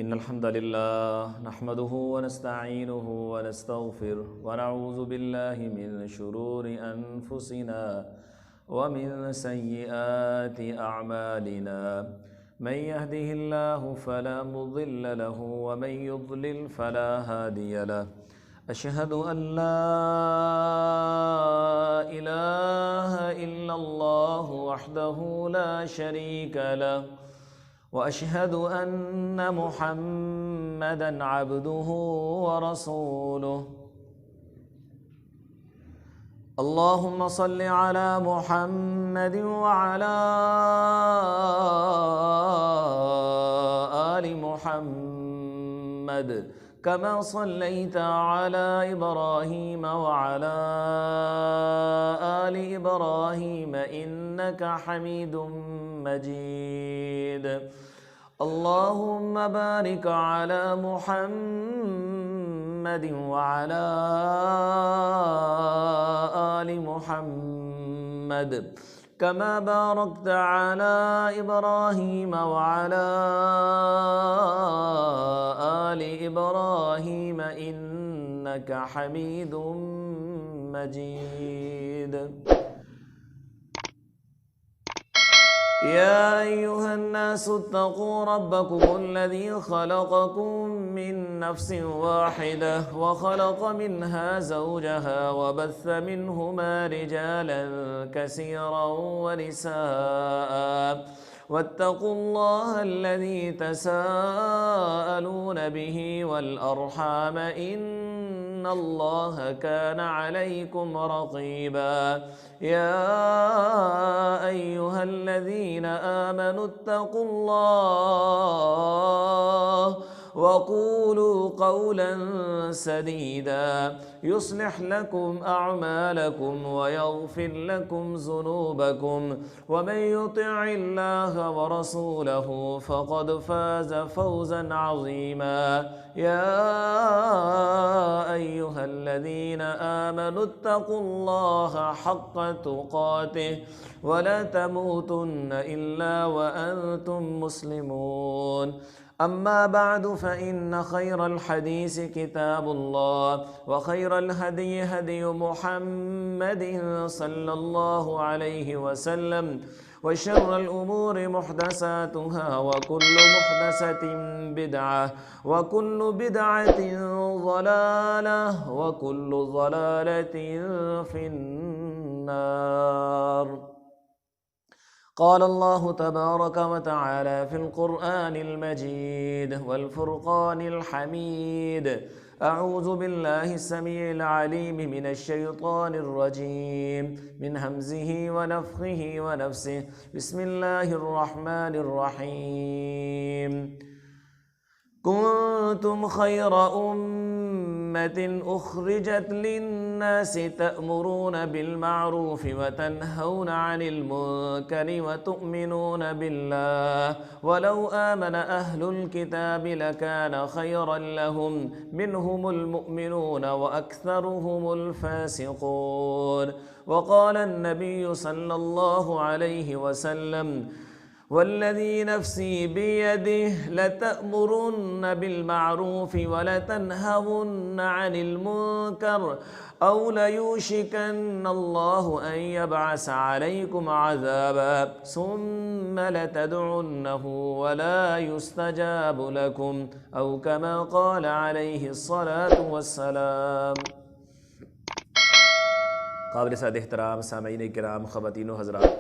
إن الحمد لله نحمده ونستعينه ونستغفره ونعوذ بالله من شرور أنفسنا ومن سيئات أعمالنا من يهده الله فلا مضل له ومن يضلل فلا هادي له أشهد أن لا إله إلا الله وحده لا شريك له وأشهد أن محمدًا عبده ورسوله اللهم صل على محمد وعلى آل محمد كما صليت على إبراهيم وعلى آل إبراهيم إنك حميد مجيد اللهم بارك على محمد وعلى آل محمد كما باركت على إبراهيم وعلى آل إبراهيم إنك حميد مجيد يا أيها الناس اتقوا ربكم الذي خلقكم من نفس واحدة وخلق منها زوجها وبث منهما رجالا كثيرا ونساء واتقوا الله الذي تساءلون به والأرحام إن الله كان عليكم رقيبا يا أيها الذين آمنوا اتقوا الله وقولوا قولا سديدا يصلح لكم أعمالكم ويغفر لكم ذنوبكم ومن يطع الله ورسوله فقد فاز فوزا عظيما يا أيها الذين آمنوا اتقوا الله حق تقاته ولا تموتن إلا وأنتم مسلمون أما بعد فإن خير الحديث كتاب الله وخير الهدي هدي محمد صلى الله عليه وسلم وشر الأمور محدثاتها وكل محدثة بدعة وكل بدعة ضلالة وكل ضلالة في النار قال الله تبارك وتعالى في القرآن المجيد والفرقان الحميد أعوذ بالله السميع العليم من الشيطان الرجيم من همزه ونفخه ونفسه بسم الله الرحمن الرحيم كنتم خير أمة أخرجت للناس تأمرون بالمعروف وتنهون عن المنكر وتؤمنون بالله ولو آمن أهل الكتاب لكان خيرا لهم منهم المؤمنون وأكثرهم الفاسقون وقال النبي صلى الله عليه وسلم والذي نفسي بيده لتأمرن بالمعروف ولتنهون عن المنكر أو ليوشكن الله أن يبعث عليكم عذابا ثم لتدعنه ولا يستجاب لكم أو كما قال عليه الصلاة والسلام قابل سعادت احترام سامعین کرام خواتین و حضرات،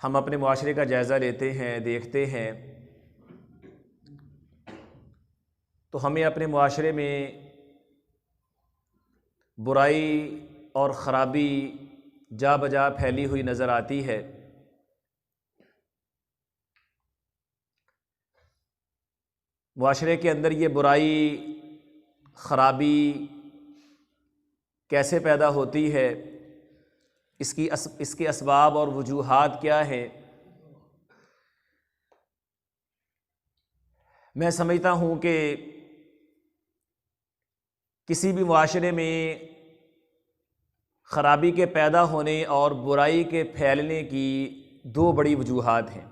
ہم اپنے معاشرے کا جائزہ لیتے ہیں، دیکھتے ہیں تو ہمیں اپنے معاشرے میں برائی اور خرابی جا بجا پھیلی ہوئی نظر آتی ہے۔ معاشرے کے اندر یہ برائی خرابی کیسے پیدا ہوتی ہے، اس کے اسباب اور وجوہات کیا ہیں؟ میں سمجھتا ہوں کہ کسی بھی معاشرے میں خرابی کے پیدا ہونے اور برائی کے پھیلنے کی دو بڑی وجوہات ہیں۔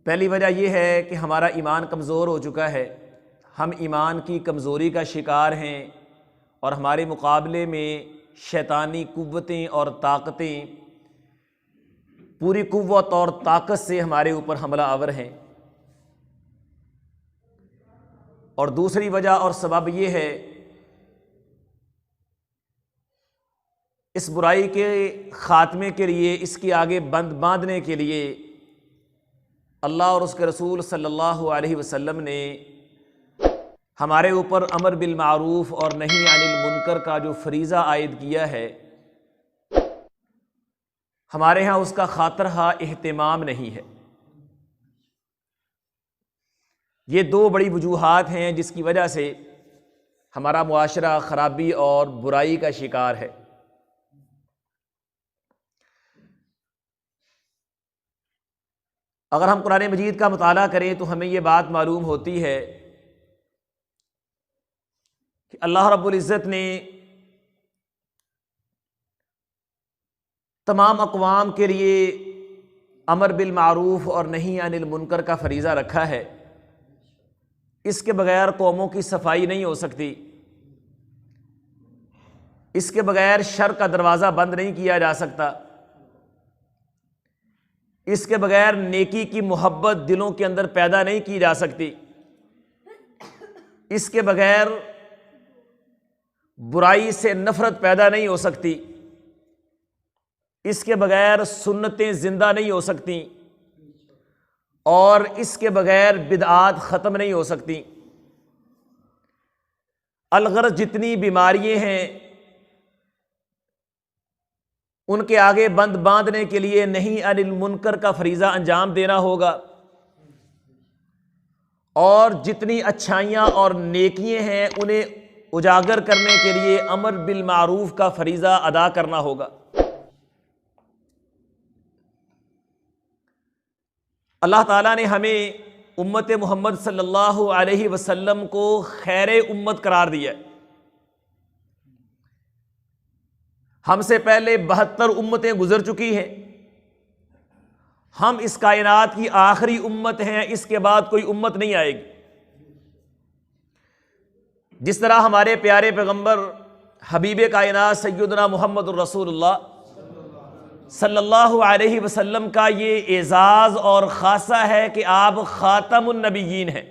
پہلی وجہ یہ ہے کہ ہمارا ایمان کمزور ہو چکا ہے، ہم ایمان کی کمزوری کا شکار ہیں، اور ہمارے مقابلے میں شیطانی قوتیں اور طاقتیں پوری قوت اور طاقت سے ہمارے اوپر حملہ آور ہیں۔ اور دوسری وجہ اور سبب یہ ہے، اس برائی کے خاتمے کے لیے، اس کی آگے بند باندھنے کے لیے اللہ اور اس کے رسول صلی اللہ علیہ وسلم نے ہمارے اوپر امر بالمعروف اور نہی عن المنکر کا جو فریضہ عائد کیا ہے، ہمارے ہاں اس کا خاطرہ اہتمام نہیں ہے۔ یہ دو بڑی وجوہات ہیں جس کی وجہ سے ہمارا معاشرہ خرابی اور برائی کا شکار ہے۔ اگر ہم قرآن مجید کا مطالعہ کریں تو ہمیں یہ بات معلوم ہوتی ہے کہ اللہ رب العزت نے تمام اقوام کے لیے امر بالمعروف اور نہی عن المنکر کا فریضہ رکھا ہے۔ اس کے بغیر قوموں کی صفائی نہیں ہو سکتی، اس کے بغیر شر کا دروازہ بند نہیں کیا جا سکتا، اس کے بغیر نیکی کی محبت دلوں کے اندر پیدا نہیں کی جا سکتی، اس کے بغیر برائی سے نفرت پیدا نہیں ہو سکتی، اس کے بغیر سنتیں زندہ نہیں ہو سکتی، اور اس کے بغیر بدعات ختم نہیں ہو سکتی۔ الغرض جتنی بیماریاں ہیں ان کے آگے بند باندھنے کے لیے نہی عن المنکر کا فریضہ انجام دینا ہوگا، اور جتنی اچھائیاں اور نیکیاں ہیں انہیں اجاگر کرنے کے لیے امر بالمعروف کا فریضہ ادا کرنا ہوگا۔ اللہ تعالیٰ نے ہمیں امت محمد صلی اللہ علیہ وسلم کو خیر امت قرار دیا ہے۔ ہم سے پہلے 72 امتیں گزر چکی ہیں، ہم اس کائنات کی آخری امت ہیں، اس کے بعد کوئی امت نہیں آئے گی۔ جس طرح ہمارے پیارے پیغمبر حبیب کائنات سیدنا محمد الرسول اللہ صلی اللہ علیہ وسلم کا یہ اعزاز اور خاصہ ہے کہ آپ خاتم النبیین ہیں،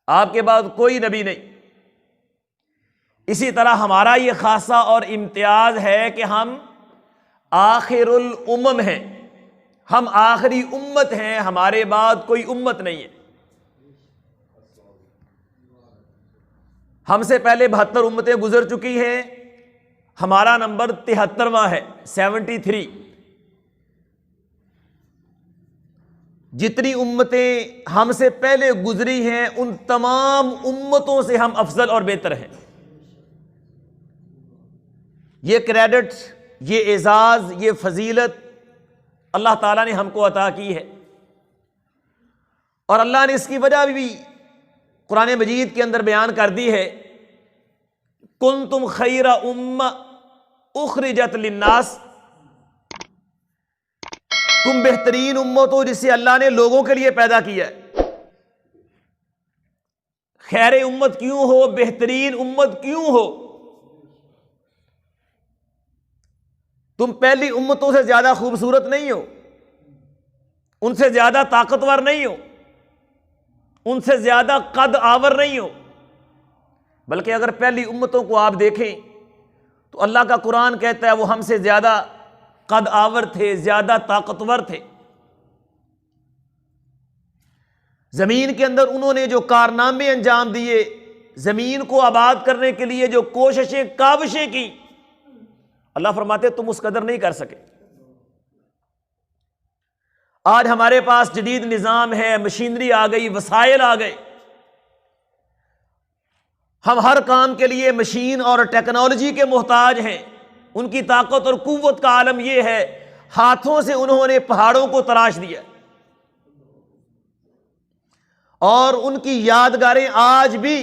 آپ کے بعد کوئی نبی نہیں۔ اسی طرح ہمارا یہ خاصہ اور امتیاز ہے کہ ہم آخر الامم ہیں، ہم آخری امت ہیں، ہمارے بعد کوئی امت نہیں ہے۔ ہم سے پہلے 72 امتیں گزر چکی ہیں، ہمارا نمبر 73واں ہے، 73۔ جتنی امتیں ہم سے پہلے گزری ہیں ان تمام امتوں سے ہم افضل اور بہتر ہیں۔ یہ کریڈٹ، یہ اعزاز، یہ فضیلت اللہ تعالیٰ نے ہم کو عطا کی ہے، اور اللہ نے اس کی وجہ بھی قرآن مجید کے اندر بیان کر دی ہے۔ کنتم خیر امہ اخرجت للناس، تم بہترین امت ہو جسے اللہ نے لوگوں کے لیے پیدا کیا ہے۔ خیر امت کیوں ہو، بہترین امت کیوں ہو؟ تم پہلی امتوں سے زیادہ خوبصورت نہیں ہو، ان سے زیادہ طاقتور نہیں ہو، ان سے زیادہ قد آور نہیں ہو، بلکہ اگر پہلی امتوں کو آپ دیکھیں تو اللہ کا قرآن کہتا ہے وہ ہم سے زیادہ قد آور تھے، زیادہ طاقتور تھے۔ زمین کے اندر انہوں نے جو کارنامے انجام دیے، زمین کو آباد کرنے کے لیے جو کوششیں کاوشیں کی، اللہ فرماتے تم اس قدر نہیں کر سکے۔ آج ہمارے پاس جدید نظام ہے، مشینری آ گئی، وسائل آ گئے، ہم ہر کام کے لیے مشین اور ٹیکنالوجی کے محتاج ہیں۔ ان کی طاقت اور قوت کا عالم یہ ہے، ہاتھوں سے انہوں نے پہاڑوں کو تراش دیا، اور ان کی یادگاریں آج بھی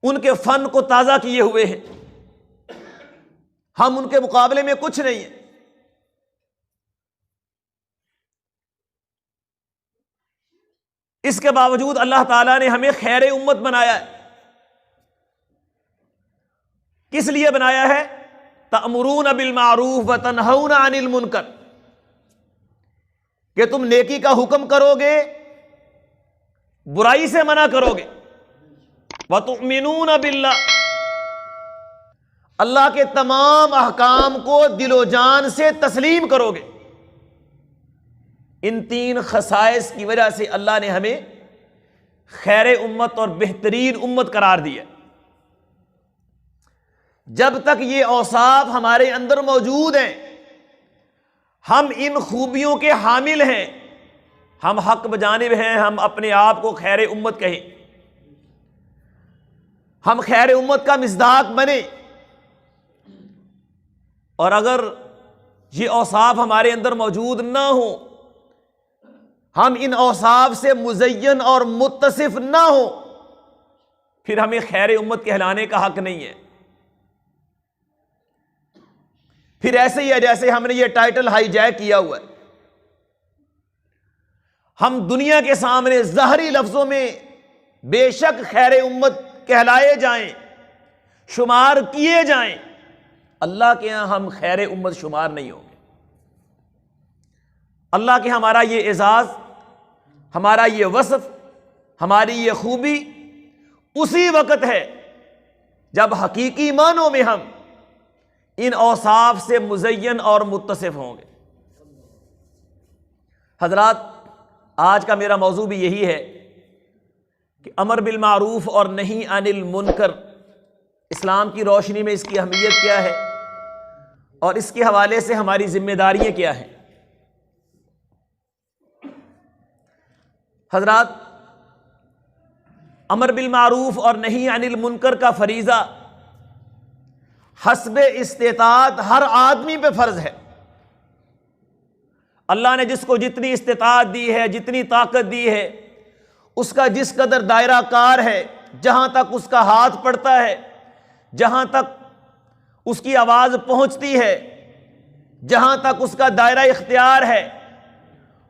ان کے فن کو تازہ کیے ہوئے ہیں۔ ہم ان کے مقابلے میں کچھ نہیں ہیں۔ اس کے باوجود اللہ تعالیٰ نے ہمیں خیر امت بنایا ہے۔ کس لیے بنایا ہے؟ تأمرون بالمعروف وتنہون عن المنکر، کہ تم نیکی کا حکم کرو گے، برائی سے منع کرو گے۔ وتؤمنون باللہ، اللہ کے تمام احکام کو دل و جان سے تسلیم کرو گے۔ ان تین خصائص کی وجہ سے اللہ نے ہمیں خیر امت اور بہترین امت قرار دیا۔ جب تک یہ اوصاف ہمارے اندر موجود ہیں، ہم ان خوبیوں کے حامل ہیں، ہم حق بجانب ہیں، ہم اپنے آپ کو خیر امت کہیں، ہم خیر امت کا مصداق بنیں۔ اور اگر یہ اوصاف ہمارے اندر موجود نہ ہوں، ہم ان اوصاف سے مزین اور متصف نہ ہوں، پھر ہمیں خیر امت کہلانے کا حق نہیں ہے۔ پھر ایسے ہی ہے جیسے ہم نے یہ ٹائٹل ہائی جیک کیا ہوا ہے۔ ہم دنیا کے سامنے ظاہری لفظوں میں بے شک خیر امت کہلائے جائیں، شمار کیے جائیں، اللہ کے ہاں ہم خیر امت شمار نہیں ہوں گے۔ اللہ کے ہمارا یہ اعزاز، ہمارا یہ وصف، ہماری یہ خوبی اسی وقت ہے جب حقیقی معنوں میں ہم ان اوصاف سے مزین اور متصف ہوں گے۔ حضرات، آج کا میرا موضوع بھی یہی ہے کہ امر بالمعروف اور نہی عن المنکر اسلام کی روشنی میں اس کی اہمیت کیا ہے اور اس کے حوالے سے ہماری ذمہ داریاں کیا ہیں۔ حضرات، امر بالمعروف اور نہی عن المنکر کا فریضہ حسب استطاعت ہر آدمی پہ فرض ہے۔ اللہ نے جس کو جتنی استطاعت دی ہے، جتنی طاقت دی ہے، اس کا جس قدر دائرہ کار ہے، جہاں تک اس کا ہاتھ پڑتا ہے، جہاں تک اس کی آواز پہنچتی ہے، جہاں تک اس کا دائرہ اختیار ہے،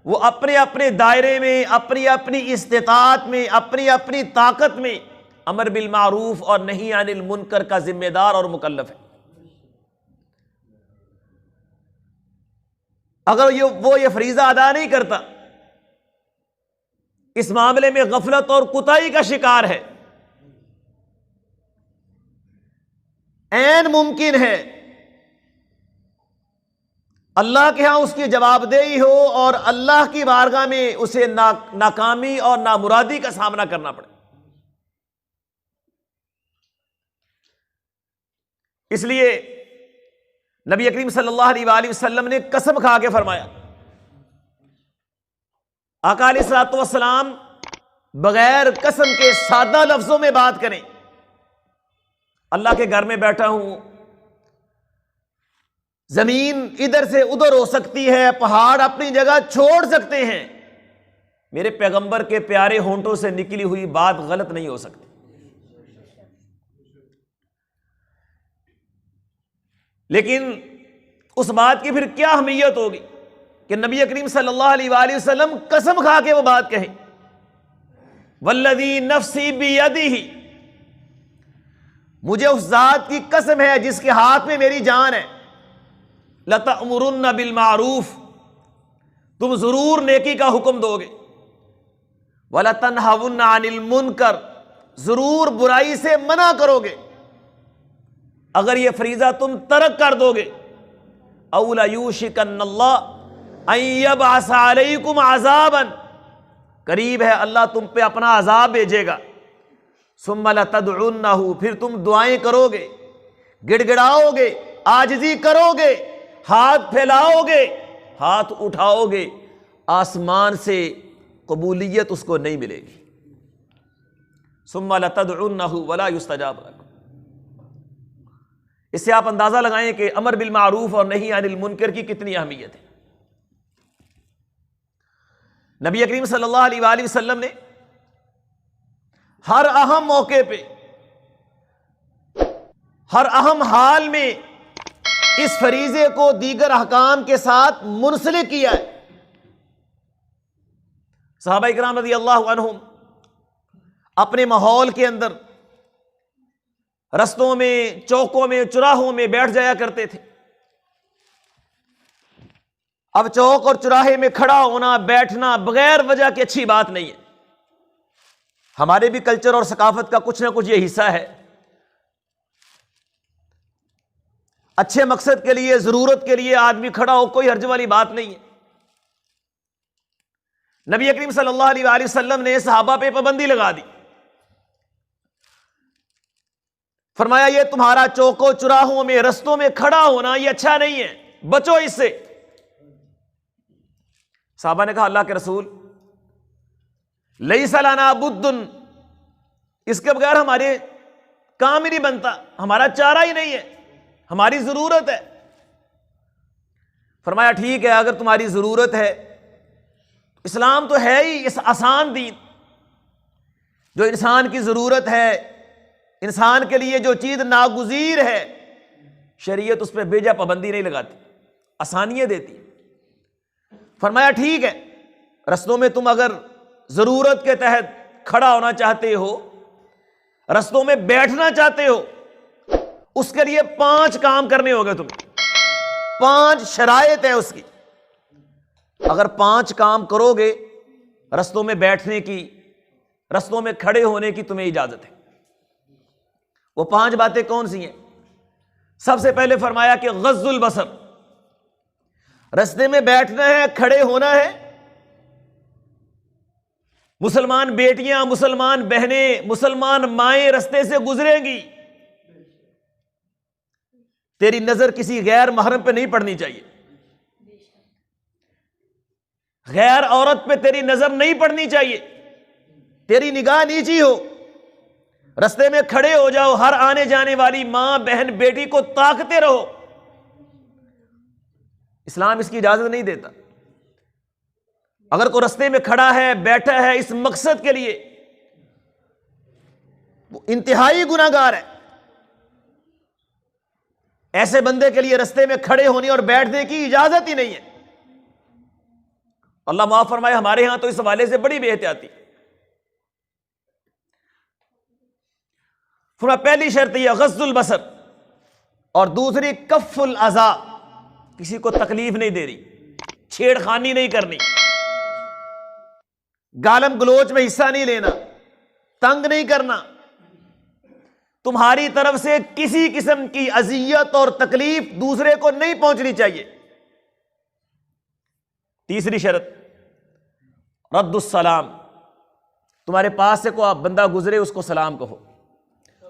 وہ اپنے اپنے دائرے میں، اپنی اپنی استطاعت میں، اپنی اپنی طاقت میں امر بالمعروف اور نہی عن المنکر کا ذمہ دار اور مکلف ہے۔ اگر وہ یہ فریضہ ادا نہیں کرتا، اس معاملے میں غفلت اور کوتاہی کا شکار ہے، عین ممکن ہے اللہ کے ہاں اس کی جواب دہی ہو اور اللہ کی بارگاہ میں اسے ناکامی اور نامرادی کا سامنا کرنا پڑے۔ اس لیے نبی کریم صلی اللہ علیہ وآلہ وسلم نے قسم کھا کے فرمایا، آقا علیہ الصلوۃ والسلام بغیر قسم کے سادہ لفظوں میں بات کریں۔ اللہ کے گھر میں بیٹھا ہوں، زمین ادھر سے ادھر ہو سکتی ہے، پہاڑ اپنی جگہ چھوڑ سکتے ہیں، میرے پیغمبر کے پیارے ہونٹوں سے نکلی ہوئی بات غلط نہیں ہو سکتی۔ لیکن اس بات کی پھر کیا اہمیت ہوگی کہ نبی کریم صلی اللہ علیہ وآلہ وسلم قسم کھا کے وہ بات کہیں، والذی نفسی بیدہ، مجھے اس ذات کی قسم ہے جس کے ہاتھ میں میری جان ہے، لتأمرن بالمعروف، تم ضرور نیکی کا حکم دو گے، ولتنہون عن المنکر، ضرور برائی سے منع کرو گے۔ اگر یہ فریضہ تم ترک کر دو گے، او لیوشکن اللہ ان یبعث علیکم عذابا، قریب ہے اللہ تم پہ اپنا عذاب بھیجے گا، ثم لتدعنہ، پھر تم دعائیں کرو گے، گڑ گڑاؤ گے، عاجزی کرو گے، ہاتھ پھیلاؤ گے، ہاتھ اٹھاؤ گے، آسمان سے قبولیت اس کو نہیں ملے گی۔ ثم لتدعنہ ولا یستجاب لکم۔ اس سے آپ اندازہ لگائیں کہ امر بالمعروف اور نہی عن المنکر کی کتنی اہمیت ہے۔ نبی کریم صلی اللہ علیہ وآلہ وسلم نے ہر اہم موقع پہ، ہر اہم حال میں اس فریضے کو دیگر احکام کے ساتھ منسلک کیا ہے۔ صحابہ کرام رضی اللہ عنہم اپنے ماحول کے اندر رستوں میں، چوکوں میں، چراہوں میں بیٹھ جایا کرتے تھے۔ اب چوک اور چراہے میں کھڑا ہونا، بیٹھنا بغیر وجہ کی اچھی بات نہیں ہے۔ ہمارے بھی کلچر اور ثقافت کا کچھ نہ کچھ یہ حصہ ہے۔ اچھے مقصد کے لیے، ضرورت کے لیے آدمی کھڑا ہو، کوئی حرج والی بات نہیں ہے۔ نبی کریم صلی اللہ علیہ وآلہ وسلم نے صحابہ پہ پابندی لگا دی، فرمایا یہ تمہارا چوکوں چراہوں میں، رستوں میں کھڑا ہونا یہ اچھا نہیں ہے، بچو اس سے۔ صحابہ نے کہا اللہ کے رسول لیس لنا بد، اس کے بغیر ہمارے کام ہی نہیں بنتا، ہمارا چارہ ہی نہیں ہے، ہماری ضرورت ہے۔ فرمایا ٹھیک ہے، اگر تمہاری ضرورت ہے، اسلام تو ہے ہی اس آسان دین، جو انسان کی ضرورت ہے، انسان کے لیے جو چیز ناگزیر ہے، شریعت اس پہ بے جا پابندی نہیں لگاتی، آسانیاں دیتی۔ فرمایا ٹھیک ہے، رستوں میں تم اگر ضرورت کے تحت کھڑا ہونا چاہتے ہو، رستوں میں بیٹھنا چاہتے ہو، اس کے لیے 5 کام کرنے ہوگے تمہیں، 5 شرائط ہے اس کی۔ اگر 5 کام کرو گے رستوں میں بیٹھنے کی، رستوں میں کھڑے ہونے کی تمہیں اجازت ہے۔ وہ 5 باتیں کون سی ہیں؟ سب سے پہلے فرمایا کہ غض البصر، رستے میں بیٹھنا ہے، کھڑے ہونا ہے۔ مسلمان بیٹیاں، مسلمان بہنیں، مسلمان مائیں رستے سے گزریں گی، تیری نظر کسی غیر محرم پہ نہیں پڑنی چاہیے، غیر عورت پہ تیری نظر نہیں پڑنی چاہیے، تیری نگاہ نیچی ہو، رستے میں کھڑے ہو جاؤ، ہر آنے جانے والی ماں، بہن، بیٹی کو تاکتے رہو۔ اسلام اس کی اجازت نہیں دیتا۔ اگر کوئی رستے میں کھڑا ہے، بیٹھا ہے اس مقصد کے لیے، وہ انتہائی گناہ گار ہے۔ ایسے بندے کے لیے رستے میں کھڑے ہونے اور بیٹھنے کی اجازت ہی نہیں ہے۔ اللہ معاف فرمائے، ہمارے ہاں تو اس حوالے سے بڑی بے احتیاطی۔ پہلی شرط یہ غض البصر، اور دوسری کف الاذی، کسی کو تکلیف نہیں دے رہی، چھیڑ خانی نہیں کرنی، گالم گلوچ میں حصہ نہیں لینا، تنگ نہیں کرنا، تمہاری طرف سے کسی قسم کی اذیت اور تکلیف دوسرے کو نہیں پہنچنی چاہیے۔ تیسری شرط رد السلام، تمہارے پاس سے کوئی بندہ گزرے اس کو سلام کہو،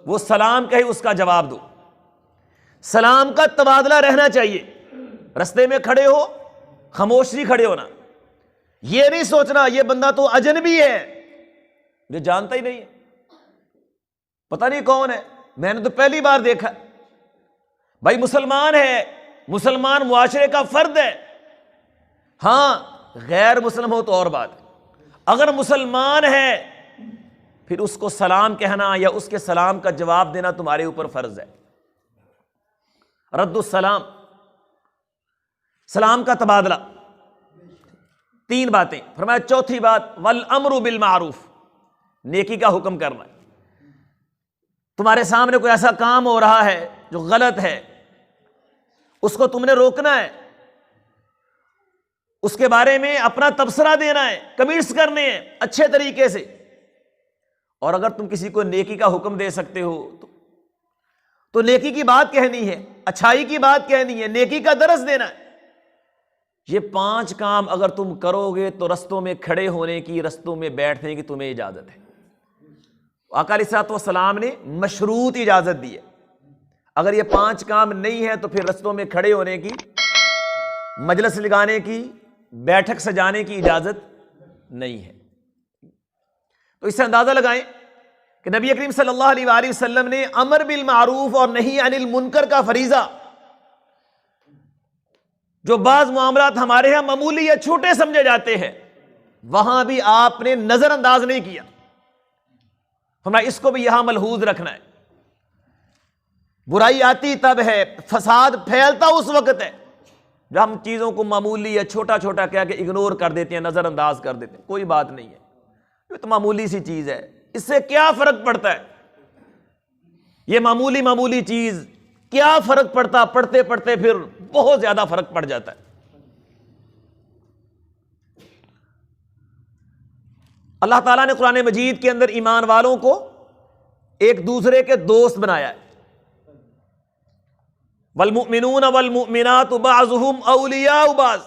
وہ سلام کہے اس کا جواب دو، سلام کا تبادلہ رہنا چاہیے۔ رستے میں کھڑے ہو، خاموشی کھڑے ہونا، یہ نہیں سوچنا یہ بندہ تو اجنبی ہے، یہ جانتا ہی نہیں ہے، پتہ نہیں کون ہے، میں نے تو پہلی بار دیکھا۔ بھائی مسلمان ہے، مسلمان معاشرے کا فرد ہے، ہاں غیر مسلم ہو تو اور بات ہے، اگر مسلمان ہے پھر اس کو سلام کہنا یا اس کے سلام کا جواب دینا تمہارے اوپر فرض ہے۔ رد السلام، سلام کا تبادلہ، 3 باتیں۔ فرمایا چوتھی بات والامر بالمعروف، نیکی کا حکم کرنا۔ تمہارے سامنے کوئی ایسا کام ہو رہا ہے جو غلط ہے، اس کو تم نے روکنا ہے، اس کے بارے میں اپنا تبصرہ دینا ہے، کمنٹس کرنے ہیں اچھے طریقے سے۔ اور اگر تم کسی کو نیکی کا حکم دے سکتے ہو تو نیکی کی بات کہنی ہے، اچھائی کی بات کہنی ہے، نیکی کا درس دینا ہے۔ یہ 5 کام اگر تم کرو گے تو رستوں میں کھڑے ہونے کی، رستوں میں بیٹھنے کی تمہیں اجازت ہے۔ آقا علیہ الصلوۃ والسلام نے مشروط اجازت دی ہے۔ اگر یہ 5 کام نہیں ہے تو پھر رستوں میں کھڑے ہونے کی، مجلس لگانے کی، بیٹھک سجانے کی اجازت نہیں ہے۔ تو اس سے اندازہ لگائیں کہ نبی کریم صلی اللہ علیہ وآلہ وسلم نے امر بالمعروف اور نہی عن المنکر کا فریضہ، جو بعض معاملات ہمارے ہاں معمولی یا چھوٹے سمجھے جاتے ہیں، وہاں بھی آپ نے نظر انداز نہیں کیا۔ ہمیں اس کو بھی یہاں ملحوظ رکھنا ہے۔ برائی آتی تب ہے، فساد پھیلتا اس وقت ہے جب ہم چیزوں کو معمولی یا چھوٹا چھوٹا کہہ کے اگنور کر دیتے ہیں، نظر انداز کر دیتے ہیں، کوئی بات نہیں ہے، یہ تو معمولی سی چیز ہے، اس سے کیا فرق پڑتا ہے؟ یہ معمولی چیز کیا فرق پڑتا؟ پڑھتے پڑھتے پھر بہت زیادہ فرق پڑ جاتا ہے۔ اللہ تعالیٰ نے قرآن مجید کے اندر ایمان والوں کو ایک دوسرے کے دوست بنایا ہے، والمؤمنون والمؤمنات بعضهم اولیاء بعض،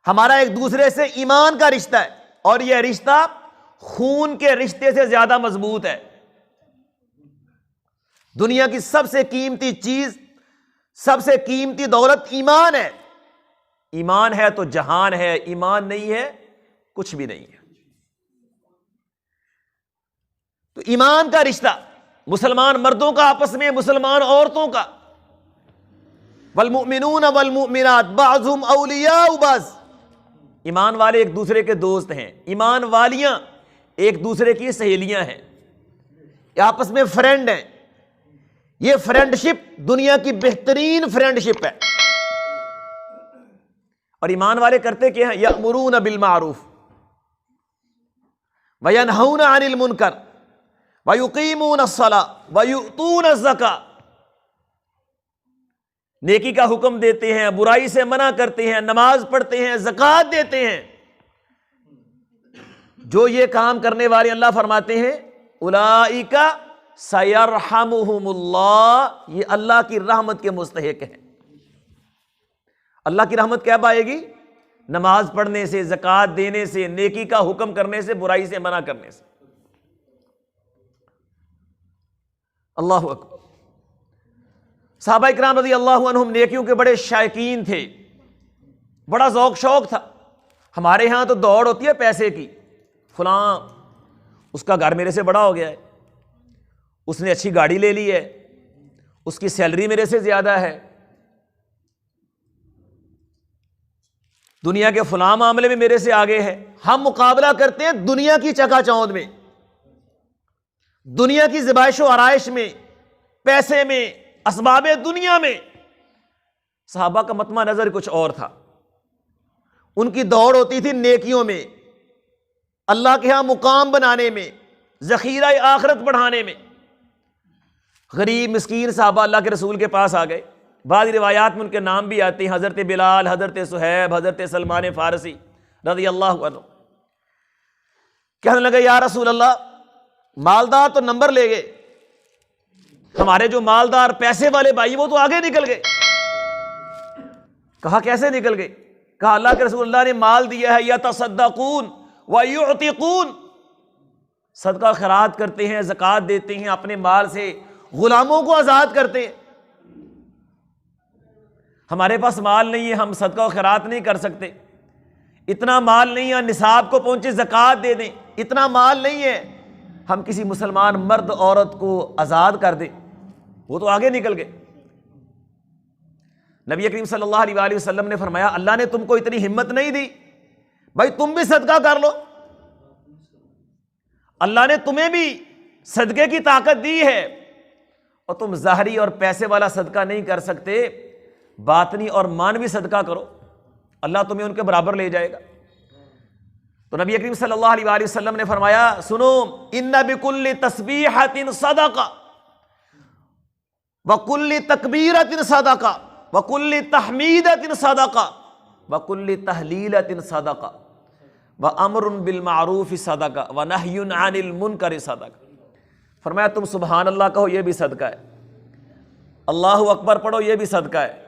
ہمارا ایک دوسرے سے ایمان کا رشتہ ہے، اور یہ رشتہ خون کے رشتے سے زیادہ مضبوط ہے۔ دنیا کی سب سے قیمتی چیز، سب سے قیمتی دولت ایمان ہے۔ ایمان ہے تو جہان ہے، ایمان نہیں ہے کچھ بھی نہیں ہے۔ تو ایمان کا رشتہ مسلمان مردوں کا آپس میں، مسلمان عورتوں کا، والمؤمنون والمؤمنات بعضهم اولیاء بعض، ایمان والے ایک دوسرے کے دوست ہیں، ایمان والیاں ایک دوسرے کی سہیلیاں ہیں، یہ آپس میں فرینڈ ہیں۔ یہ فرینڈشپ دنیا کی بہترین فرینڈشپ ہے۔ اور ایمان والے کرتے کیا ہیں؟ یأمرون بالمعروف وینہون عن المنکر ویقیمون الصلاۃ ویؤتون الزکاۃ، نیکی کا حکم دیتے ہیں، برائی سے منع کرتے ہیں، نماز پڑھتے ہیں، زکوٰۃ دیتے ہیں۔ جو یہ کام کرنے والے اللہ فرماتے ہیں اولئک سیرحمہم اللہ، یہ اللہ کی رحمت کے مستحق ہیں۔ اللہ کی رحمت کیا آئے گی؟ نماز پڑھنے سے، زکوٰۃ دینے سے، نیکی کا حکم کرنے سے، برائی سے منع کرنے سے۔ اللہ اکبر۔ صحابہ اکرام رضی اللہ عنہم نیکیوں کے بڑے شائقین تھے، بڑا ذوق شوق تھا۔ ہمارے ہاں تو دوڑ ہوتی ہے پیسے کی، فلاں اس کا گھر میرے سے بڑا ہو گیا ہے، اس نے اچھی گاڑی لے لی ہے، اس کی سیلری میرے سے زیادہ ہے، دنیا کے فلاں معاملے میں میرے سے آگے ہے۔ ہم مقابلہ کرتے ہیں دنیا کی چکا چوند میں، دنیا کی زبائش و آرائش میں، پیسے میں، اسباب دنیا میں۔ صحابہ کا مطمع نظر کچھ اور تھا، ان کی دوڑ ہوتی تھی نیکیوں میں، اللہ کے ہاں مقام بنانے میں، ذخیرہ آخرت بڑھانے میں۔ غریب مسکین صحابہ اللہ کے رسول کے پاس آ گئے، بعض روایات میں ان کے نام بھی آتے ہیں، حضرت بلال، حضرت صہیب، حضرت سلمان فارسی رضی اللہ عنہ۔ کہنے لگے یا رسول اللہ، مالدار تو نمبر لے گئے، ہمارے جو مالدار پیسے والے بھائی وہ تو آگے نکل گئے۔ کہا کیسے نکل گئے؟ کہا اللہ کے رسول اللہ نے مال دیا ہے، یتصدقون ویعتقون، صدقہ خیرات کرتے ہیں، زکوٰۃ دیتے ہیں، اپنے مال سے غلاموں کو آزاد کرتے ہیں۔ ہمارے پاس مال نہیں ہے، ہم صدقہ و خیرات نہیں کر سکتے، اتنا مال نہیں ہے نصاب کو پہنچے زکوٰۃ دے دیں، اتنا مال نہیں ہے ہم کسی مسلمان مرد عورت کو آزاد کر دیں، وہ تو آگے نکل گئے۔ نبی کریم صلی اللہ علیہ وآلہ وسلم نے فرمایا اللہ نے تم کو اتنی ہمت نہیں دی، بھائی تم بھی صدقہ کر لو، اللہ نے تمہیں بھی صدقے کی طاقت دی ہے، اور تم ظاہری اور پیسے والا صدقہ نہیں کر سکتے، باطنی اور مانوی صدقہ کرو، اللہ تمہیں ان کے برابر لے جائے گا۔ تو نبی کریم صلی اللہ علیہ وآلہ وسلم نے فرمایا سنو، ان بکل تسبیحۃ صدقہ وکل تکبیرۃ صدقہ وکل تحمیدۃ صدقہ وکل تہلیلۃ صدقہ وامر بالمعروف صدقہ ونہی عن المنکر صدقہ۔ فرمایا تم سبحان اللہ کہو یہ بھی صدقہ ہے، اللہ اکبر پڑھو یہ بھی صدقہ ہے،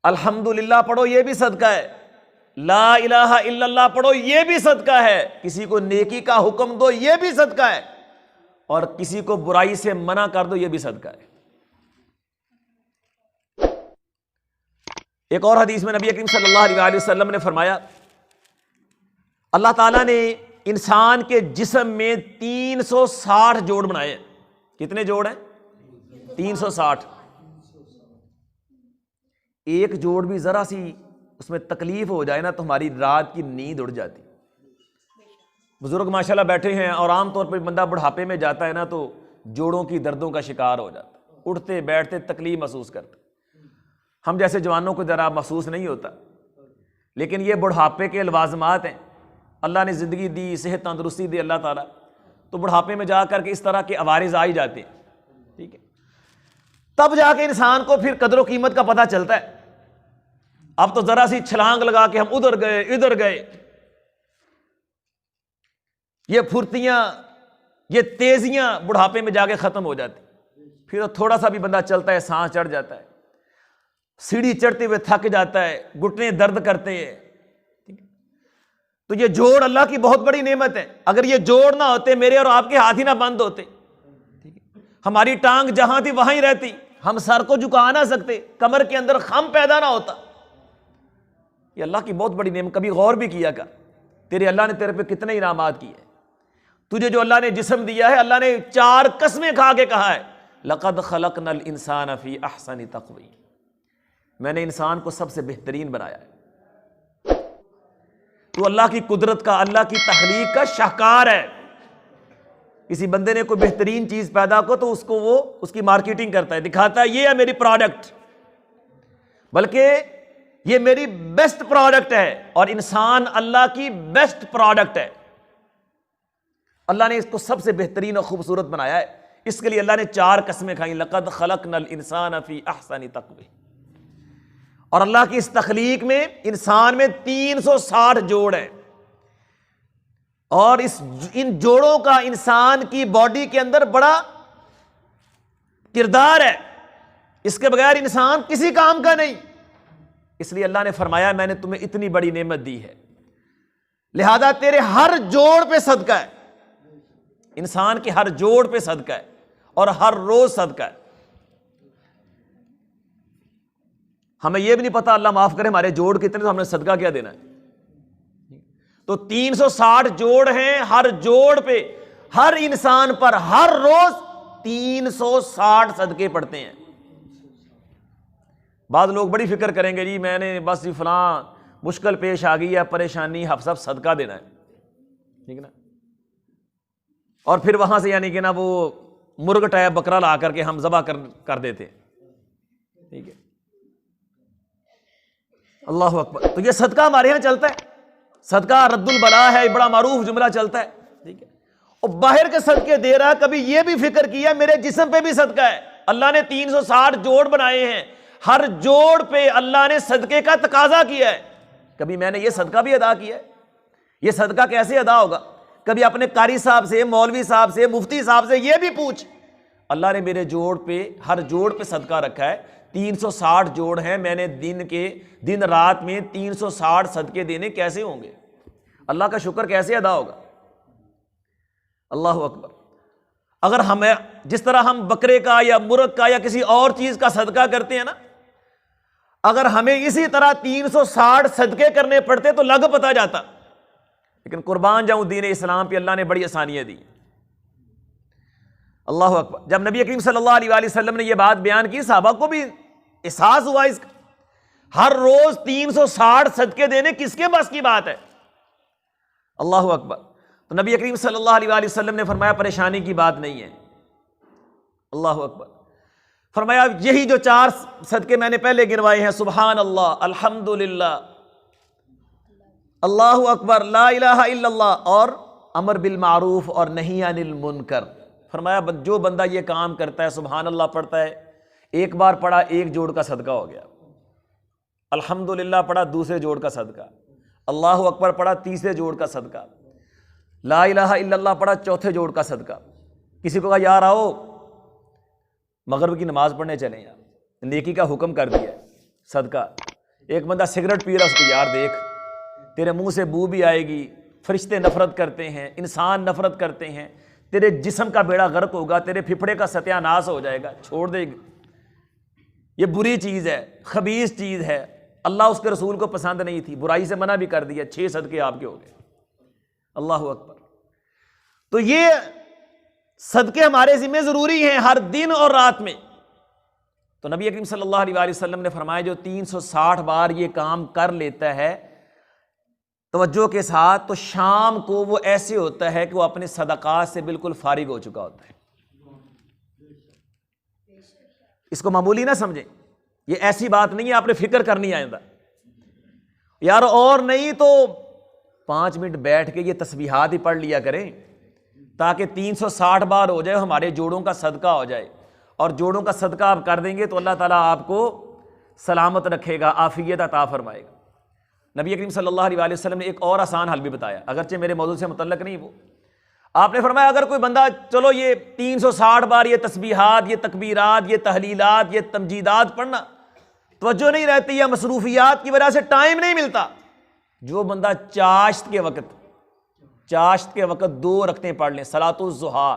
الحمدللہ پڑھو یہ بھی صدقہ ہے، لا الہ الا اللہ پڑھو یہ بھی صدقہ ہے، کسی کو نیکی کا حکم دو یہ بھی صدقہ ہے، اور کسی کو برائی سے منع کر دو یہ بھی صدقہ ہے۔ ایک اور حدیث میں نبی کریم صلی اللہ علیہ وآلہ وسلم نے فرمایا اللہ تعالیٰ نے انسان کے جسم میں 360 جوڑ بنائے ہیں۔ کتنے جوڑ ہیں؟ 360۔ ایک جوڑ بھی ذرا سی اس میں تکلیف ہو جائے نا تو ہماری رات کی نیند اڑ جاتی۔ بزرگ ماشاءاللہ بیٹھے ہیں، اور عام طور پر بندہ بڑھاپے میں جاتا ہے نا تو جوڑوں کی دردوں کا شکار ہو جاتا ہے، اٹھتے بیٹھتے تکلیف محسوس کرتے. ہم جیسے جوانوں کو ذرا محسوس نہیں ہوتا، لیکن یہ بڑھاپے کے لوازمات ہیں. اللہ نے زندگی دی، صحت تندرستی دی اللہ تعالیٰ، تو بڑھاپے میں جا کر کے اس طرح کے عوارض آ ہی جاتے ہیں. ٹھیک ہے، تب جا کے انسان کو پھر قدر و قیمت کا پتہ چلتا ہے. اب تو ذرا سی چھلانگ لگا کے ہم ادھر گئے ادھر گئے، یہ پھرتیاں یہ تیزیاں بڑھاپے میں جا کے ختم ہو جاتی. پھر تھوڑا سا بھی بندہ چلتا ہے سانس چڑھ جاتا ہے، سیڑھی چڑھتے ہوئے تھک جاتا ہے، گھٹنے درد کرتے ہیں. تو یہ جوڑ اللہ کی بہت بڑی نعمت ہے. اگر یہ جوڑ نہ ہوتے، میرے اور آپ کے ہاتھ ہی نہ بند ہوتے، ہماری ٹانگ جہاں تھی وہاں ہی رہتی، ہم سر کو جھکا نہ سکتے، کمر کے اندر خم پیدا نہ ہوتا. یہ اللہ کی بہت بڑی نعمت. کبھی غور بھی کیا کر، تیرے اللہ نے تیرے پہ کتنے انعامات کیے. تجھے جو اللہ نے جسم دیا ہے، اللہ نے 4 قسمیں کھا کے کہا ہے لَقَدْ خَلَقْنَا الْإِنسَانَ فِي أَحْسَنِ تَقْوِيمٍ، میں نے انسان کو سب سے بہترین بنایا ہے. تو اللہ کی قدرت کا، اللہ کی تخلیق کا شاہکار ہے. کسی بندے نے کوئی بہترین چیز پیدا کو تو وہ اس کی مارکیٹنگ کرتا ہے، دکھاتا ہے یہ ہے میری پروڈکٹ، بلکہ یہ میری بیسٹ پروڈکٹ ہے. اور انسان اللہ کی بیسٹ پروڈکٹ ہے. اللہ نے اس کو سب سے بہترین اور خوبصورت بنایا ہے. اس کے لیے اللہ نے 4 قسمیں کھائیں، لَقَدْ خَلَقْنَا الْإِنسَانَ فِي أَحْسَنِ تَقْوِيمٍ. اور اللہ کی اس تخلیق میں انسان میں 360 جوڑ ہیں، اور ان جوڑوں کا انسان کی باڈی کے اندر بڑا کردار ہے. اس کے بغیر انسان کسی کام کا نہیں. اس لیے اللہ نے فرمایا میں نے تمہیں اتنی بڑی نعمت دی ہے، لہذا تیرے ہر جوڑ پہ صدقہ ہے. انسان کے ہر جوڑ پہ صدقہ ہے، اور ہر روز صدقہ ہے. ہمیں یہ بھی نہیں پتا، اللہ معاف کرے، ہمارے جوڑ کتنے، تو ہم نے صدقہ کیا دینا ہے. تو 360 جوڑ ہیں، ہر جوڑ پہ، ہر انسان پر ہر روز 360 صدقے پڑتے ہیں. بعض لوگ بڑی فکر کریں گے، جی میں نے بس فلاں مشکل پیش آ گئی ہے، پریشانی، سب صدقہ دینا ہے. ٹھیک ہے نا، اور پھر وہاں سے یعنی کہ نا وہ مرغ ٹائپ بکرا لا کر کے ہم ذبح کر دیتے. ٹھیک ہے، اللہ اکبر. تو یہ صدقہ ہمارے ہاں چلتا ہے، صدقہ رد البلا ہے، بڑا معروف جملہ چلتا ہے. ٹھیک ہے، اور باہر کے صدقے دے رہا، کبھی یہ بھی فکر کیا میرے جسم پہ بھی صدقہ ہے. اللہ نے 360 جوڑ بنائے ہیں، ہر جوڑ پہ اللہ نے صدقے کا تقاضا کیا ہے. کبھی میں نے یہ صدقہ بھی ادا کیا ہے. یہ صدقہ کیسے ادا ہوگا؟ کبھی اپنے قاری صاحب سے، مولوی صاحب سے، مفتی صاحب سے یہ بھی پوچھ. اللہ نے میرے جوڑ پہ، ہر جوڑ پہ صدقہ رکھا ہے. 360 جوڑ ہیں، میں نے دن رات میں 360 صدقے دینے کیسے ہوں گے؟ اللہ کا شکر کیسے ادا ہوگا؟ اللہ اکبر. اگر ہمیں جس طرح ہم بکرے کا یا مرغ کا یا کسی اور چیز کا صدقہ کرتے ہیں نا، اگر ہمیں اسی طرح 360 صدقے کرنے پڑتے تو لگ پتا جاتا. لیکن قربان جاؤں دین اسلام پہ، اللہ نے بڑی آسانیاں دی. اللہ اکبر. جب نبی کریم صلی اللہ علیہ وآلہ وسلم نے یہ بات بیان کی، صحابہ کو بھی احساس ہوا اس کا. ہر روز 360 صدقے دینے کس کے بس کی بات ہے؟ اللہ اکبر. تو نبی کریم صلی اللہ علیہ وآلہ وسلم نے فرمایا پریشانی کی بات نہیں ہے. اللہ اکبر. فرمایا یہی جو 4 صدقے میں نے پہلے گنوائے ہیں، سبحان اللہ، الحمدللہ، اللہ اکبر، لا الہ الا اللہ، اور امر بالمعروف اور نہی عن المنکر. فرمایا جو بندہ یہ کام کرتا ہے، سبحان اللہ پڑھتا ہے، ایک بار پڑھا 1 جوڑ کا صدقہ ہو گیا، الحمدللہ پڑھا 2 جوڑ کا صدقہ، اللہ اکبر پڑھا 3 جوڑ کا صدقہ، لا الہ الا اللہ پڑھا 4 جوڑ کا صدقہ. کسی کو کہا یار آؤ مغرب کی نماز پڑھنے چلیں، یار نیکی کا حکم کر دیا صدقہ. ایک بندہ سگریٹ پی رہا، اس کو یار دیکھ تیرے منہ سے بو بھی آئے گی، فرشتے نفرت کرتے ہیں، انسان نفرت کرتے ہیں، تیرے جسم کا بیڑا غرق ہوگا، تیرے پھپھڑے کا ستیہ ناس ہو جائے گا، چھوڑ دے گی، یہ بری چیز ہے، خبیث چیز ہے، اللہ اس کے رسول کو پسند نہیں تھی، برائی سے منع بھی کر دیا. 6 صدقے آپ کے ہو گئے. اللہ اکبر. تو یہ صدقے ہمارے ذمہ ضروری ہیں ہر دن اور رات میں. تو نبی اکرم صلی اللہ علیہ وآلہ وسلم نے فرمایا جو 360 بار یہ کام کر لیتا ہے توجہ کے ساتھ، تو شام کو وہ ایسے ہوتا ہے کہ وہ اپنے صدقات سے بالکل فارغ ہو چکا ہوتا ہے. اس کو معمولی نہ سمجھیں، یہ ایسی بات نہیں ہے، آپ نے فکر کرنی آئندہ یار، اور نہیں تو 5 منٹ بیٹھ کے یہ تسبیحات ہی پڑھ لیا کریں تاکہ 360 بار ہو جائے، ہمارے جوڑوں کا صدقہ ہو جائے، اور جوڑوں کا صدقہ آپ کر دیں گے تو اللہ تعالیٰ آپ کو سلامت رکھے گا، عافیت عطا فرمائے گا۔ نبی کریم صلی اللہ علیہ وآلہ وسلم نے ایک اور آسان حل بھی بتایا، اگرچہ میرے موضوع سے متعلق نہیں وہ، آپ نے فرمایا اگر کوئی بندہ چلو یہ 360 بار یہ تسبیحات، یہ تکبیرات، یہ تحلیلات، یہ تمجیدات پڑھنا توجہ نہیں رہتی یا مصروفیات کی وجہ سے ٹائم نہیں ملتا، جو بندہ چاشت کے وقت 2 رکعتیں پڑھ لیں صلاۃ الضحیٰ،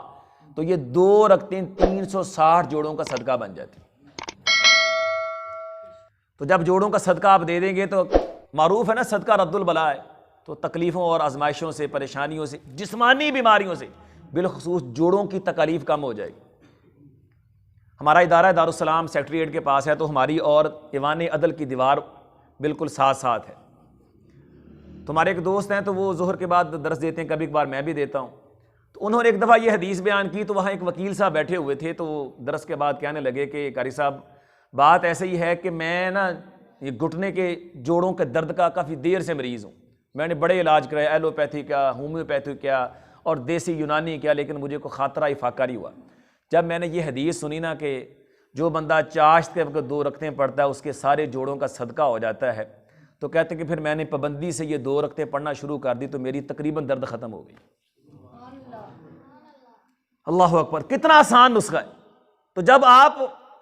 تو یہ 2 رکعتیں 360 جوڑوں کا صدقہ بن جاتی۔ تو جب جوڑوں کا صدقہ آپ دے دیں گے تو معروف ہے نا صدقہ رد البلاء ہے، تو تکلیفوں اور آزمائشوں سے، پریشانیوں سے، جسمانی بیماریوں سے بالخصوص جوڑوں کی تکالیف کم ہو جائے گی۔ ہمارا ادارہ دارالسلام سیکٹریٹ کے پاس ہے، تو ہماری اور ایوان عدل کی دیوار بالکل ساتھ ساتھ ہے۔ تو ہمارے ایک دوست ہیں، تو وہ ظہر کے بعد درس دیتے ہیں، کبھی کبھار میں بھی دیتا ہوں۔ تو انہوں نے ایک دفعہ یہ حدیث بیان کی، تو وہاں ایک وکیل صاحب بیٹھے ہوئے تھے، تو وہ درس کے بعد کہنے لگے کہ قاری صاحب بات ایسے ہی ہے کہ میں نا یہ گھٹنے کے جوڑوں کے درد کا کافی دیر سے مریض ہوں، میں نے بڑے علاج کرائے، ایلوپیتھی کیا، ہومیوپیتھی کیا اور دیسی یونانی کیا، لیکن مجھے کوئی خاطرہ افاقہ نہیں ہوا۔ جب میں نے یہ حدیث سنی نا کہ جو بندہ چاشت کے وقت 2 رکعتیں پڑھتا ہے اس کے سارے جوڑوں کا صدقہ ہو جاتا ہے، تو کہتے ہیں کہ پھر میں نے پابندی سے یہ 2 رکعتیں پڑھنا شروع کر دی، تو میری تقریباً درد ختم ہو گئی۔ اللہ اکبر، کتنا آسان نسخہ ہے۔ تو جب آپ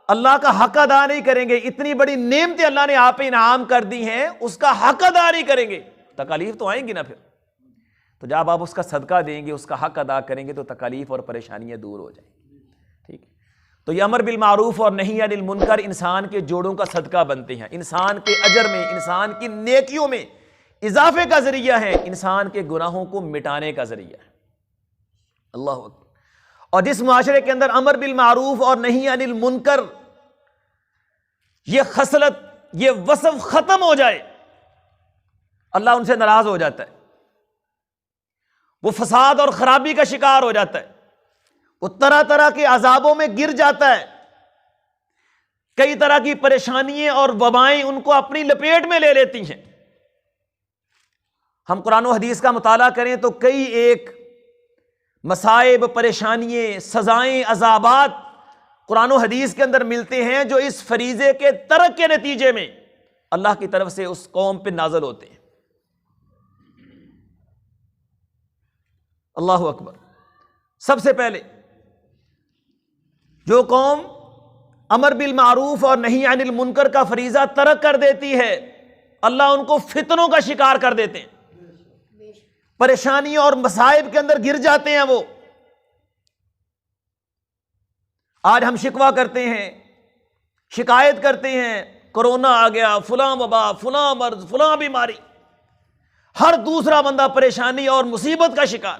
اللہ کا حق ادا نہیں کریں گے، اتنی بڑی نعمتیں اللہ نے آپ پہ انعام کر دی ہیں، اس کا حق ادا نہیں کریں گے، تکالیف تو آئیں گی نا پھر۔ تو جب آپ اس کا صدقہ دیں گے، اس کا حق ادا کریں گے، تو تکالیف اور پریشانیاں دور ہو جائیں گی، ٹھیک ہے۔ تو یہ امر بالمعروف اور نہی عن المنکر انسان کے جوڑوں کا صدقہ بنتے ہیں، انسان کے اجر میں، انسان کی نیکیوں میں اضافے کا ذریعہ ہے، انسان کے گناہوں کو مٹانے کا ذریعہ ہے۔ اللہ اکبر۔ اور جس معاشرے کے اندر امر بالمعروف اور نہی عن المنکر یہ خصلت، یہ وصف ختم ہو جائے، اللہ ان سے ناراض ہو جاتا ہے، وہ فساد اور خرابی کا شکار ہو جاتا ہے، وہ طرح طرح کے عذابوں میں گر جاتا ہے، کئی طرح کی پریشانیاں اور وبائیں ان کو اپنی لپیٹ میں لے لیتی ہیں۔ ہم قرآن و حدیث کا مطالعہ کریں تو کئی ایک مصائب، پریشانیاں، سزائیں، عذابات قرآن و حدیث کے اندر ملتے ہیں، جو اس فریضے کے ترک کے نتیجے میں اللہ کی طرف سے اس قوم پہ نازل ہوتے ہیں۔ اللہ اکبر۔ سب سے پہلے جو قوم امر بالمعروف اور نہی عن المنکر کا فریضہ ترک کر دیتی ہے، اللہ ان کو فتنوں کا شکار کر دیتے ہیں، پریشانیوں اور مصائب کے اندر گر جاتے ہیں۔ وہ آج ہم شکوہ کرتے ہیں، شکایت کرتے ہیں، کرونا آ گیا، فلاں وبا، فلاں مرض، فلاں بیماری، ہر دوسرا بندہ پریشانی اور مصیبت کا شکار۔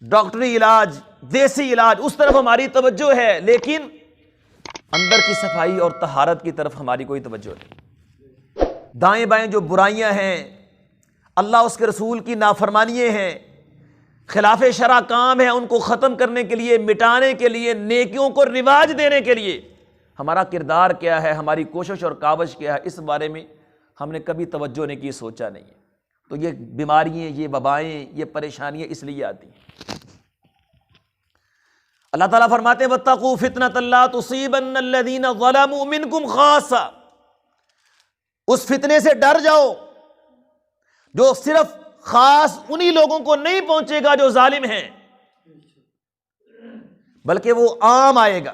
ڈاکٹری علاج، دیسی علاج، اس طرف ہماری توجہ ہے، لیکن اندر کی صفائی اور طہارت کی طرف ہماری کوئی توجہ نہیں۔ دائیں بائیں جو برائیاں ہیں، اللہ اس کے رسول کی نافرمانیاں ہیں، خلاف شرع کام ہے، ان کو ختم کرنے کے لیے، مٹانے کے لیے، نیکیوں کو رواج دینے کے لیے ہمارا کردار کیا ہے، ہماری کوشش اور کاوش کیا ہے، اس بارے میں ہم نے کبھی توجہ نہیں کی، سوچا نہیں ہے۔ تو یہ بیماریاں، یہ وبائیں، یہ پریشانیاں اس لیے آتی ہیں۔ اللہ تعالیٰ فرماتے ہیں وَاتَّقُوا فِتْنَةً لَا تُصِيبَنَّ الَّذِينَ ظَلَمُوا مِنْكُمْ خَاصَّةً، اس فتنے سے ڈر جاؤ جو صرف خاص انہی لوگوں کو نہیں پہنچے گا جو ظالم ہیں، بلکہ وہ عام آئے گا۔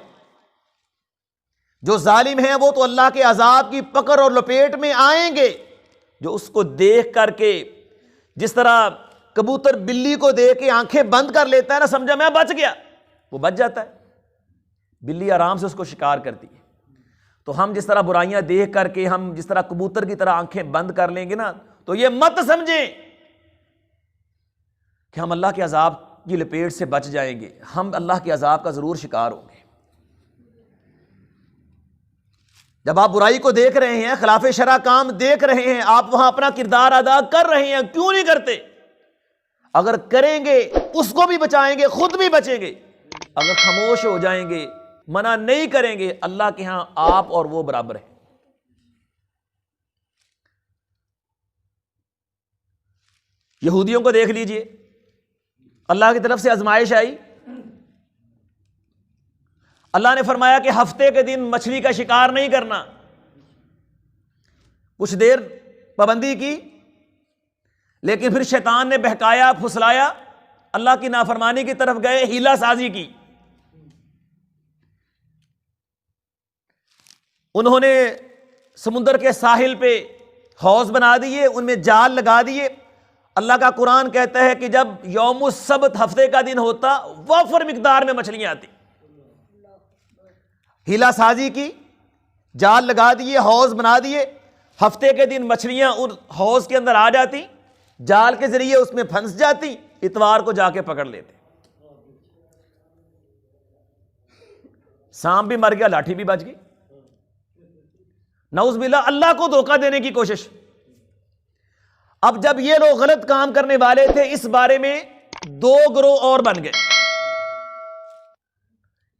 جو ظالم ہیں وہ تو اللہ کے عذاب کی پکڑ اور لپیٹ میں آئیں گے، جو اس کو دیکھ کر کے، جس طرح کبوتر بلی کو دیکھ کے آنکھیں بند کر لیتا ہے نا، سمجھا میں بچ گیا، وہ بچ جاتا ہے، بلی آرام سے اس کو شکار کرتی ہے۔ تو ہم جس طرح برائیاں دیکھ کر کے ہم جس طرح کبوتر کی طرح آنکھیں بند کر لیں گے نا، تو یہ مت سمجھیں کہ ہم اللہ کے عذاب کی لپیٹ سے بچ جائیں گے، ہم اللہ کے عذاب کا ضرور شکار ہوں گے۔ جب آپ برائی کو دیکھ رہے ہیں، خلاف شرع کام دیکھ رہے ہیں، آپ وہاں اپنا کردار ادا کر رہے ہیں، کیوں نہیں کرتے؟ اگر کریں گے اس کو بھی بچائیں گے، خود بھی بچیں گے۔ اگر خاموش ہو جائیں گے، منع نہیں کریں گے، اللہ کے ہاں آپ اور وہ برابر ہیں۔ یہودیوں کو دیکھ لیجئے، اللہ کی طرف سے آزمائش آئی، اللہ نے فرمایا کہ ہفتے کے دن مچھلی کا شکار نہیں کرنا، کچھ دیر پابندی کی، لیکن پھر شیطان نے بہکایا، پھسلایا، اللہ کی نافرمانی کی طرف گئے، ہیلا سازی کی، انہوں نے سمندر کے ساحل پہ حوض بنا دیے، ان میں جال لگا دیے۔ اللہ کا قرآن کہتا ہے کہ جب یوم السبت ہفتے کا دن ہوتا، وافر مقدار میں مچھلیاں آتی، ہیلا سازی کی، جال لگا دیے، حوض بنا دیے، ہفتے کے دن مچھلیاں ان حوض کے اندر آ جاتی، جال کے ذریعے اس میں پھنس جاتی، اتوار کو جا کے پکڑ لیتے، سانپ بھی مر گیا، لاٹھی بھی بچ گئی، نعوذ باللہ، اللہ کو دھوکہ دینے کی کوشش۔ اب جب یہ لوگ غلط کام کرنے والے تھے، اس بارے میں دو گروہ اور بن گئے۔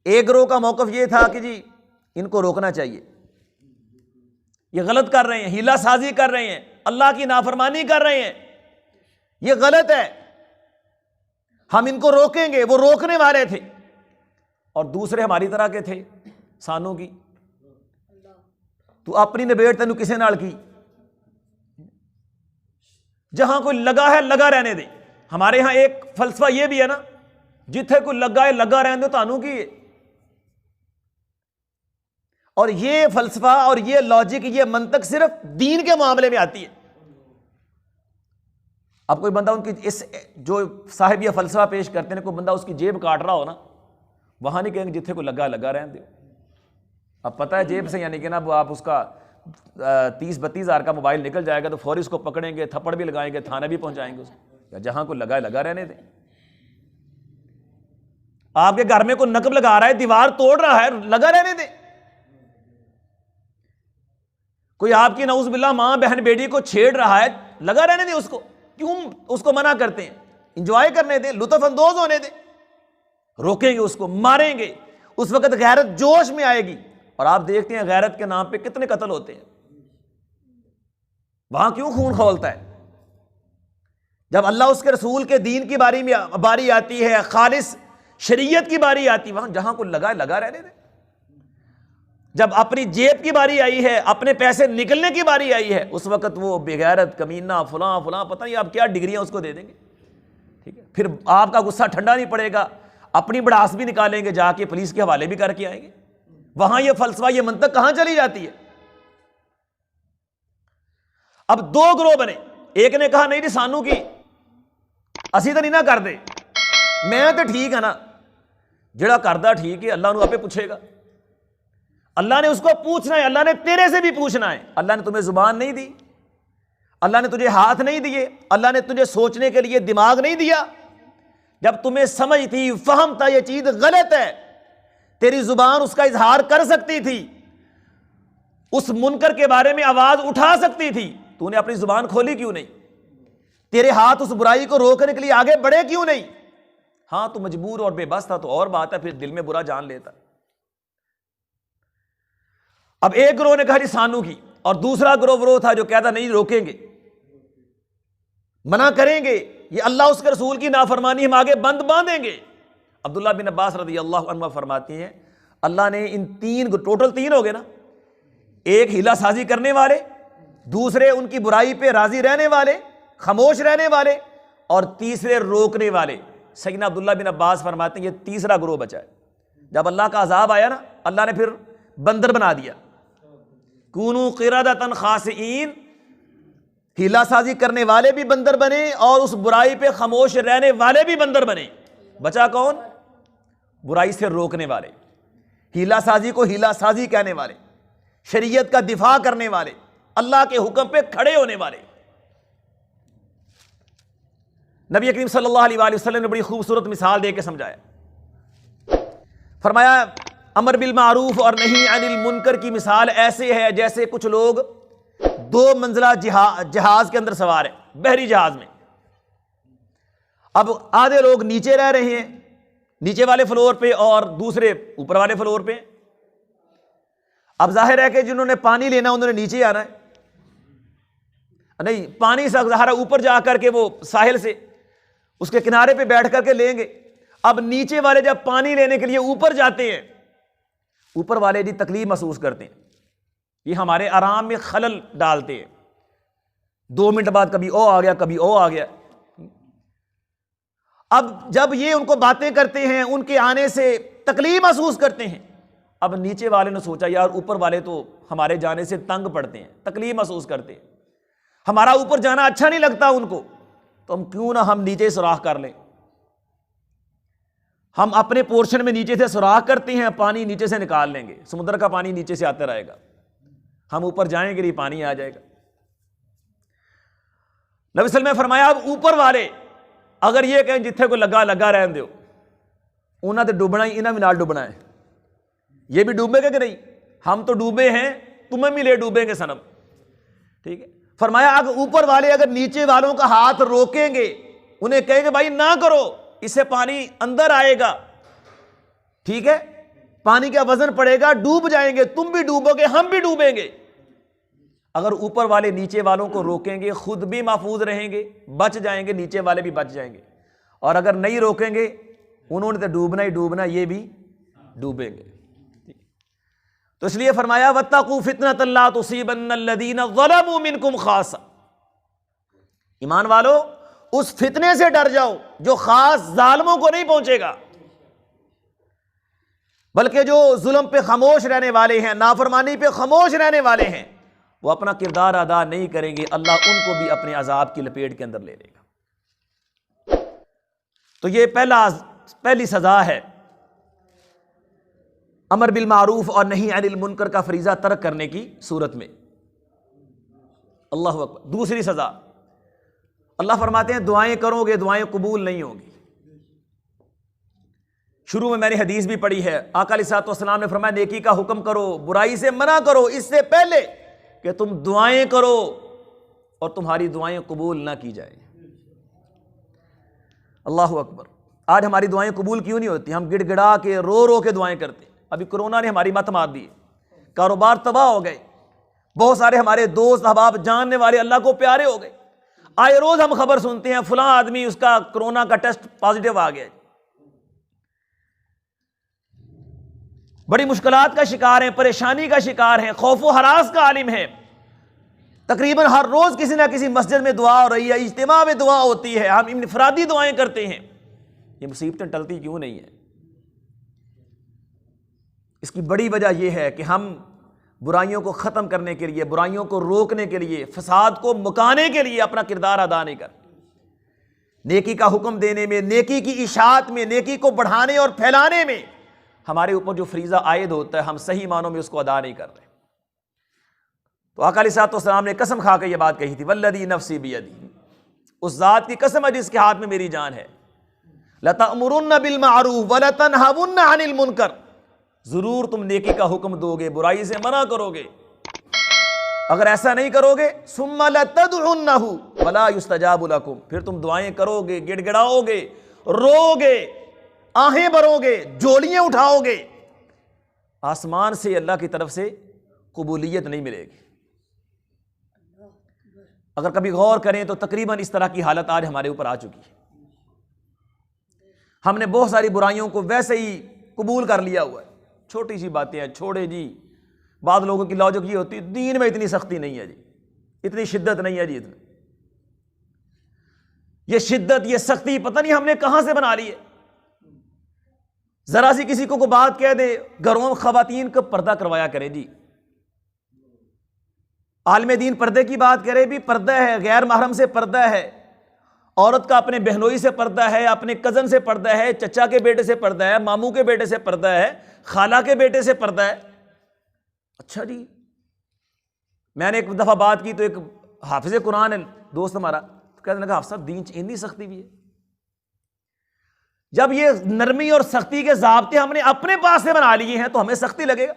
ایک گروہ کا موقف یہ تھا کہ جی ان کو روکنا چاہیے، یہ غلط کر رہے ہیں، ہیلا سازی کر رہے ہیں، اللہ کی نافرمانی کر رہے ہیں، یہ غلط ہے، ہم ان کو روکیں گے، وہ روکنے والے تھے۔ اور دوسرے ہماری طرح کے تھے، سانوں کی، تو اپنی نبیڑ تینوں کسے نال کی، جہاں کوئی لگا ہے لگا رہنے دے۔ ہمارے ہاں ایک فلسفہ یہ بھی ہے نا، جتھے کوئی لگا ہے لگا رہنے دو، تانوں کی ہے۔ اور یہ فلسفہ اور یہ لاجک، یہ منطق صرف دین کے معاملے میں آتی ہے۔ اب کوئی بندہ ان کی اس جو صاحب یہ فلسفہ پیش کرتے ہیں، کوئی بندہ اس کی جیب کاٹ رہا ہو نا، وہاں نہیں کہیں گے جتھے کوئی لگا لگا رہنے دو۔ اب پتہ ہے جیب سے یعنی کہ نا وہ آپ اس کا 30-32 ہزار کا موبائل نکل جائے گا تو فوری اس کو پکڑیں گے، تھپڑ بھی لگائیں گے، تھانہ بھی پہنچائیں گے اس کو، جہاں کوئی لگا ہے لگا رہنے دیں۔ آپ کے گھر میں کوئی نقب لگا رہا ہے، دیوار توڑ رہا ہے، لگا رہنے دیں۔ کوئی آپ کی نعوذ باللہ ماں بہن بیٹی کو چھیڑ رہا ہے، لگا رہنے دیں اس کو، کیوں اس کو منع کرتے ہیں؟ انجوائے کرنے دیں، لطف اندوز ہونے دیں۔ روکیں گے اس کو، ماریں گے، اس وقت غیرت جوش میں آئے گی۔ اور آپ دیکھتے ہیں غیرت کے نام پہ کتنے قتل ہوتے ہیں، وہاں کیوں خون کھولتا ہے؟ جب اللہ اس کے رسول کے دین کی باری آتی ہے، خالص شریعت کی باری آتی، وہاں جہاں کو لگا ہے لگا رہنے دیں۔ جب اپنی جیب کی باری آئی ہے، اپنے پیسے نکلنے کی باری آئی ہے، اس وقت وہ بغیرت، کمینہ، فلاں فلاں، پتہ نہیں آپ کیا ڈگریاں اس کو دے دیں گے، ٹھیک ہے؟ پھر آپ کا غصہ ٹھنڈا نہیں پڑے گا، اپنی بڑاس بھی نکالیں گے، جا کے پولیس کے حوالے بھی کر کے آئیں گے۔ وہاں یہ فلسفہ، یہ منطق کہاں چلی جاتی ہے؟ اب دو گروہ بنے، ایک نے کہا نہیں جی سانو کی اسی تو نہیں نہ کر دے، میں تو ٹھیک ہے نا، جڑا کردہ ٹھیک ہے، اللہ نے آپ پوچھے گا، اللہ نے اس کو پوچھنا ہے، اللہ نے تیرے سے بھی پوچھنا ہے۔ اللہ نے تمہیں زبان نہیں دی، اللہ نے تجھے ہاتھ نہیں دیے، اللہ نے تجھے سوچنے کے لیے دماغ نہیں دیا۔ جب تمہیں سمجھ تھی، فہم تھا یہ چیز غلط ہے، تیری زبان اس کا اظہار کر سکتی تھی، اس منکر کے بارے میں آواز اٹھا سکتی تھی، تو نے اپنی زبان کھولی کیوں نہیں؟ تیرے ہاتھ اس برائی کو روکنے کے لیے آگے بڑھے کیوں نہیں؟ ہاں تو مجبور اور بے بس تھا تو اور بات ہے، پھر دل میں برا جان لیتا۔ اب ایک گروہ نے کہا جی سانو کی، اور دوسرا گروہ تھا جو کہتا نہیں روکیں گے، منع کریں گے، یہ اللہ اس کے رسول کی نافرمانی ہم آگے بند باندھیں گے۔ عبداللہ بن عباس رضی اللہ عنہ فرماتی ہیں اللہ نے ان تین، ٹوٹل تین ہو گئے نا، ایک ہیلا سازی کرنے والے، دوسرے ان کی برائی پہ راضی رہنے والے، خاموش رہنے والے، اور تیسرے روکنے والے۔ سیدنا عبداللہ بن عباس فرماتے ہیں یہ تیسرا گروہ بچا ہے۔ جب اللہ کا عذاب آیا نا، اللہ نے پھر بندر بنا دیا، کونوا قردۃ خاسئین، ہیلا سازی کرنے والے بھی بندر بنے اور اس برائی پہ خاموش رہنے والے بھی بندر بنے۔ بچا کون؟ برائی سے روکنے والے، ہیلا سازی کو ہیلا سازی کہنے والے، شریعت کا دفاع کرنے والے، اللہ کے حکم پہ کھڑے ہونے والے۔ نبی کریم صلی اللہ علیہ وآلہ وسلم نے بڑی خوبصورت مثال دے کے سمجھایا، فرمایا امر بالمعروف اور نہی عن المنکر کی مثال ایسے ہے جیسے کچھ لوگ دو منزلہ جہاز کے اندر سوار ہیں، بحری جہاز میں۔ اب آدھے لوگ نیچے رہ رہے ہیں، نیچے والے فلور پہ اور دوسرے اوپر والے فلور پہ. اب ظاہر ہے کہ جنہوں نے پانی لینا انہوں نے نیچے آنا ہے. نہیں, پانی ظاہر اوپر جا کر کے وہ ساحل سے اس کے کنارے پہ بیٹھ کر کے لیں گے. اب نیچے والے جب پانی لینے کے لیے اوپر جاتے ہیں, اوپر والے جی تکلیف محسوس کرتے ہیں, یہ ہمارے آرام میں خلل ڈالتے ہیں. 2 منٹ بعد کبھی او آ گیا, کبھی او آ گیا. اب جب یہ ان کو باتیں کرتے ہیں, ان کے آنے سے تکلیف محسوس کرتے ہیں. اب نیچے والے نے سوچا یار اوپر والے تو ہمارے جانے سے تنگ پڑتے ہیں, تکلیف محسوس کرتے ہیں, ہمارا اوپر جانا اچھا نہیں لگتا ان کو, تو ہم کیوں نہ ہم نیچے سوراخ کر لیں. ہم اپنے پورشن میں نیچے سے سوراخ کرتے ہیں, پانی نیچے سے نکال لیں گے, سمندر کا پانی نیچے سے آتا رہے گا, ہم اوپر جائیں گے پانی آ جائے گا. نبی صلی اللہ علیہ وسلم نے فرمایا اب اوپر والے اگر یہ کہیں جتھے کو لگا لگا رہن دیو, انہاں تے ڈوبنا ہی, انہاں بھی نال ڈوبنا ہے. یہ بھی ڈوبے گا کہ نہیں؟ ہم تو ڈوبے ہیں, تمہیں بھی لے ڈوبیں گے صنم. ٹھیک ہے, فرمایا اگر اوپر والے اگر نیچے والوں کا ہاتھ روکیں گے, انہیں کہیں گے بھائی نہ کرو, اس سے پانی اندر آئے گا, ٹھیک ہے, پانی کا وزن پڑے گا, ڈوب جائیں گے, تم بھی ڈوبو گے, ہم بھی ڈوبیں گے. اگر اوپر والے نیچے والوں کو روکیں گے, خود بھی محفوظ رہیں گے, بچ جائیں گے, نیچے والے بھی بچ جائیں گے. اور اگر نہیں روکیں گے, انہوں نے تو ڈوبنا ہی ڈوبنا, یہ بھی ڈوبیں گے. تو اس لیے فرمایا وَاتَّقُوا فِتْنَةً لَا تُصِيبَنَّ الَّذِينَ ظَلَمُوا مِنْكُمْ خَاصَّةً. ایمان والو اس فتنے سے ڈر جاؤ جو خاص ظالموں کو نہیں پہنچے گا, بلکہ جو ظلم پہ خاموش رہنے والے ہیں, نافرمانی پہ خاموش رہنے والے ہیں, وہ اپنا کردار ادا نہیں کریں گے, اللہ ان کو بھی اپنے عذاب کی لپیٹ کے اندر لے لے گا. تو یہ پہلی سزا ہے امر بالمعروف اور نہی عن المنکر کا فریضہ ترک کرنے کی صورت میں. اللہ اکبر. دوسری سزا, اللہ فرماتے ہیں دعائیں کرو گے دعائیں قبول نہیں ہوں گی. شروع میں نے حدیث بھی پڑھی ہے, آقا علیہ الصلوۃ والسلام نے فرمایا نیکی کا حکم کرو, برائی سے منع کرو, اس سے پہلے کہ تم دعائیں کرو اور تمہاری دعائیں قبول نہ کی جائیں. اللہ اکبر. آج ہماری دعائیں قبول کیوں نہیں ہوتی؟ ہم گڑ گڑا کے رو رو کے دعائیں کرتے ہیں. ابھی کرونا نے ہماری مت مار دی, کاروبار تباہ ہو گئے, بہت سارے ہمارے دوست احباب جاننے والے اللہ کو پیارے ہو گئے. آئے روز ہم خبر سنتے ہیں فلاں آدمی اس کا کرونا کا ٹیسٹ پازیٹیو آ گیا. بڑی مشکلات کا شکار ہیں, پریشانی کا شکار ہیں, خوف و ہراس کا عالم ہے. تقریباً ہر روز کسی نہ کسی مسجد میں دعا ہو رہی ہے, اجتماع میں دعا ہوتی ہے, ہم انفرادی دعائیں کرتے ہیں. یہ مصیبتیں ٹلتی کیوں نہیں ہیں؟ اس کی بڑی وجہ یہ ہے کہ ہم برائیوں کو ختم کرنے کے لیے, برائیوں کو روکنے کے لیے, فساد کو مکانے کے لیے اپنا کردار ادا نہیں کرتے. نیکی کا حکم دینے میں, نیکی کی اشاعت میں, نیکی کو بڑھانے اور پھیلانے میں ہمارے اوپر جو فریضہ عائد ہوتا ہے ہم صحیح معنوں میں اس کو ادا نہیں کر رہے. تو آقا علیہ الصلوۃ والسلام نے قسم کھا کے یہ بات کہی تھی, والذی نفسی بیدی, اس ذات کی قسم ہے جس کے ہاتھ میں میری جان ہے, لتأمرن بالمعروف ولتنہون عن المنکر, ضرور تم نیکی کا حکم دو گے, برائی سے منع کرو گے. اگر ایسا نہیں کرو گے ثم لتدعنہ ولا یستجاب لکم, پھر تم دعائیں کرو گے, گڑ گڑاؤ گے, رو گے, آہیں بھرو گے, جولیاں اٹھاؤ گے, آسمان سے اللہ کی طرف سے قبولیت نہیں ملے گی. اگر کبھی غور کریں تو تقریباً اس طرح کی حالت آج ہمارے اوپر آ چکی ہے. ہم نے بہت ساری برائیوں کو ویسے ہی قبول کر لیا ہوا ہے, چھوٹی سی باتیں ہیں, چھوڑے جی. بعض لوگوں کی لاجک یہ ہوتی ہے دین میں اتنی سختی نہیں ہے جی, اتنی شدت نہیں ہے جی, اتنی یہ شدت یہ سختی پتہ نہیں ہم نے کہاں سے بنا لی ہے. ذرا سی کسی کو بات کہہ دے, گھروں میں خواتین کو پردہ کروایا کرے جی. عالم دین پردے کی بات کرے بھی, پردہ ہے, غیر محرم سے پردہ ہے, عورت کا اپنے بہنوئی سے پردہ ہے, اپنے کزن سے پردہ ہے, چچا کے بیٹے سے پردہ ہے, ماموں کے بیٹے سے پردہ ہے, خالہ کے بیٹے سے پردہ ہے. اچھا جی, میں نے ایک دفعہ بات کی تو ایک حافظ قرآن ہے دوست ہمارا, تو کہنے لگا حافظ صاحب دین اتنی سختی بھی ہے. جب یہ نرمی اور سختی کے ضابطے ہم نے اپنے پاس سے بنا لیے ہیں تو ہمیں سختی لگے گا.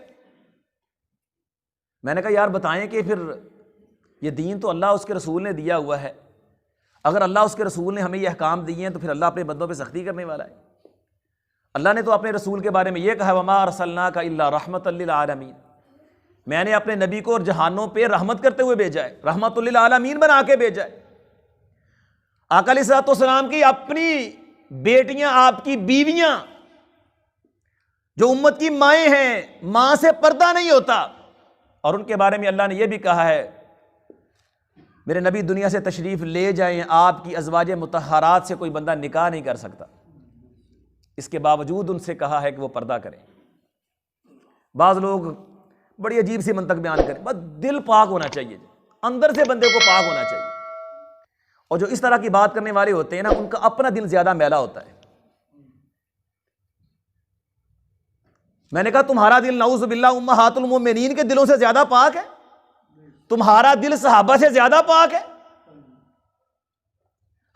میں نے کہا یار بتائیں کہ پھر یہ دین تو اللہ اس کے رسول نے دیا ہوا ہے, اگر اللہ اس کے رسول نے ہمیں یہ احکام دیے ہیں تو پھر اللہ اپنے بندوں پہ سختی کرنے والا ہے. اللہ نے تو اپنے رسول کے بارے میں یہ کہا وما ارسلناک الا رحمۃ للعالمین، میں نے اپنے نبی کو اور جہانوں پہ رحمت کرتے ہوئے بھیجا ہے، رحمت للعالمین بنا کے بھیجا ہے۔ آقا علیہ الصلوۃ والسلام کی اپنی بیٹیاں، آپ کی بیویاں جو امت کی مائیں ہیں، ماں سے پردہ نہیں ہوتا، اور ان کے بارے میں اللہ نے یہ بھی کہا ہے میرے نبی دنیا سے تشریف لے جائیں، آپ کی ازواج مطہرات سے کوئی بندہ نکاح نہیں کر سکتا، اس کے باوجود ان سے کہا ہے کہ وہ پردہ کریں۔ بعض لوگ بڑی عجیب سی منطق بیان کریں، بس دل پاک ہونا چاہیے، اندر سے بندے کو پاک ہونا چاہیے، اور جو اس طرح کی بات کرنے والے ہوتے ہیں نا، ان کا اپنا دل زیادہ میلا ہوتا ہے۔ میں نے کہا تمہارا دل نعوذ باللہ امہات المومنین کے دلوں سے زیادہ پاک ہے؟ تمہارا دل صحابہ سے زیادہ پاک ہے؟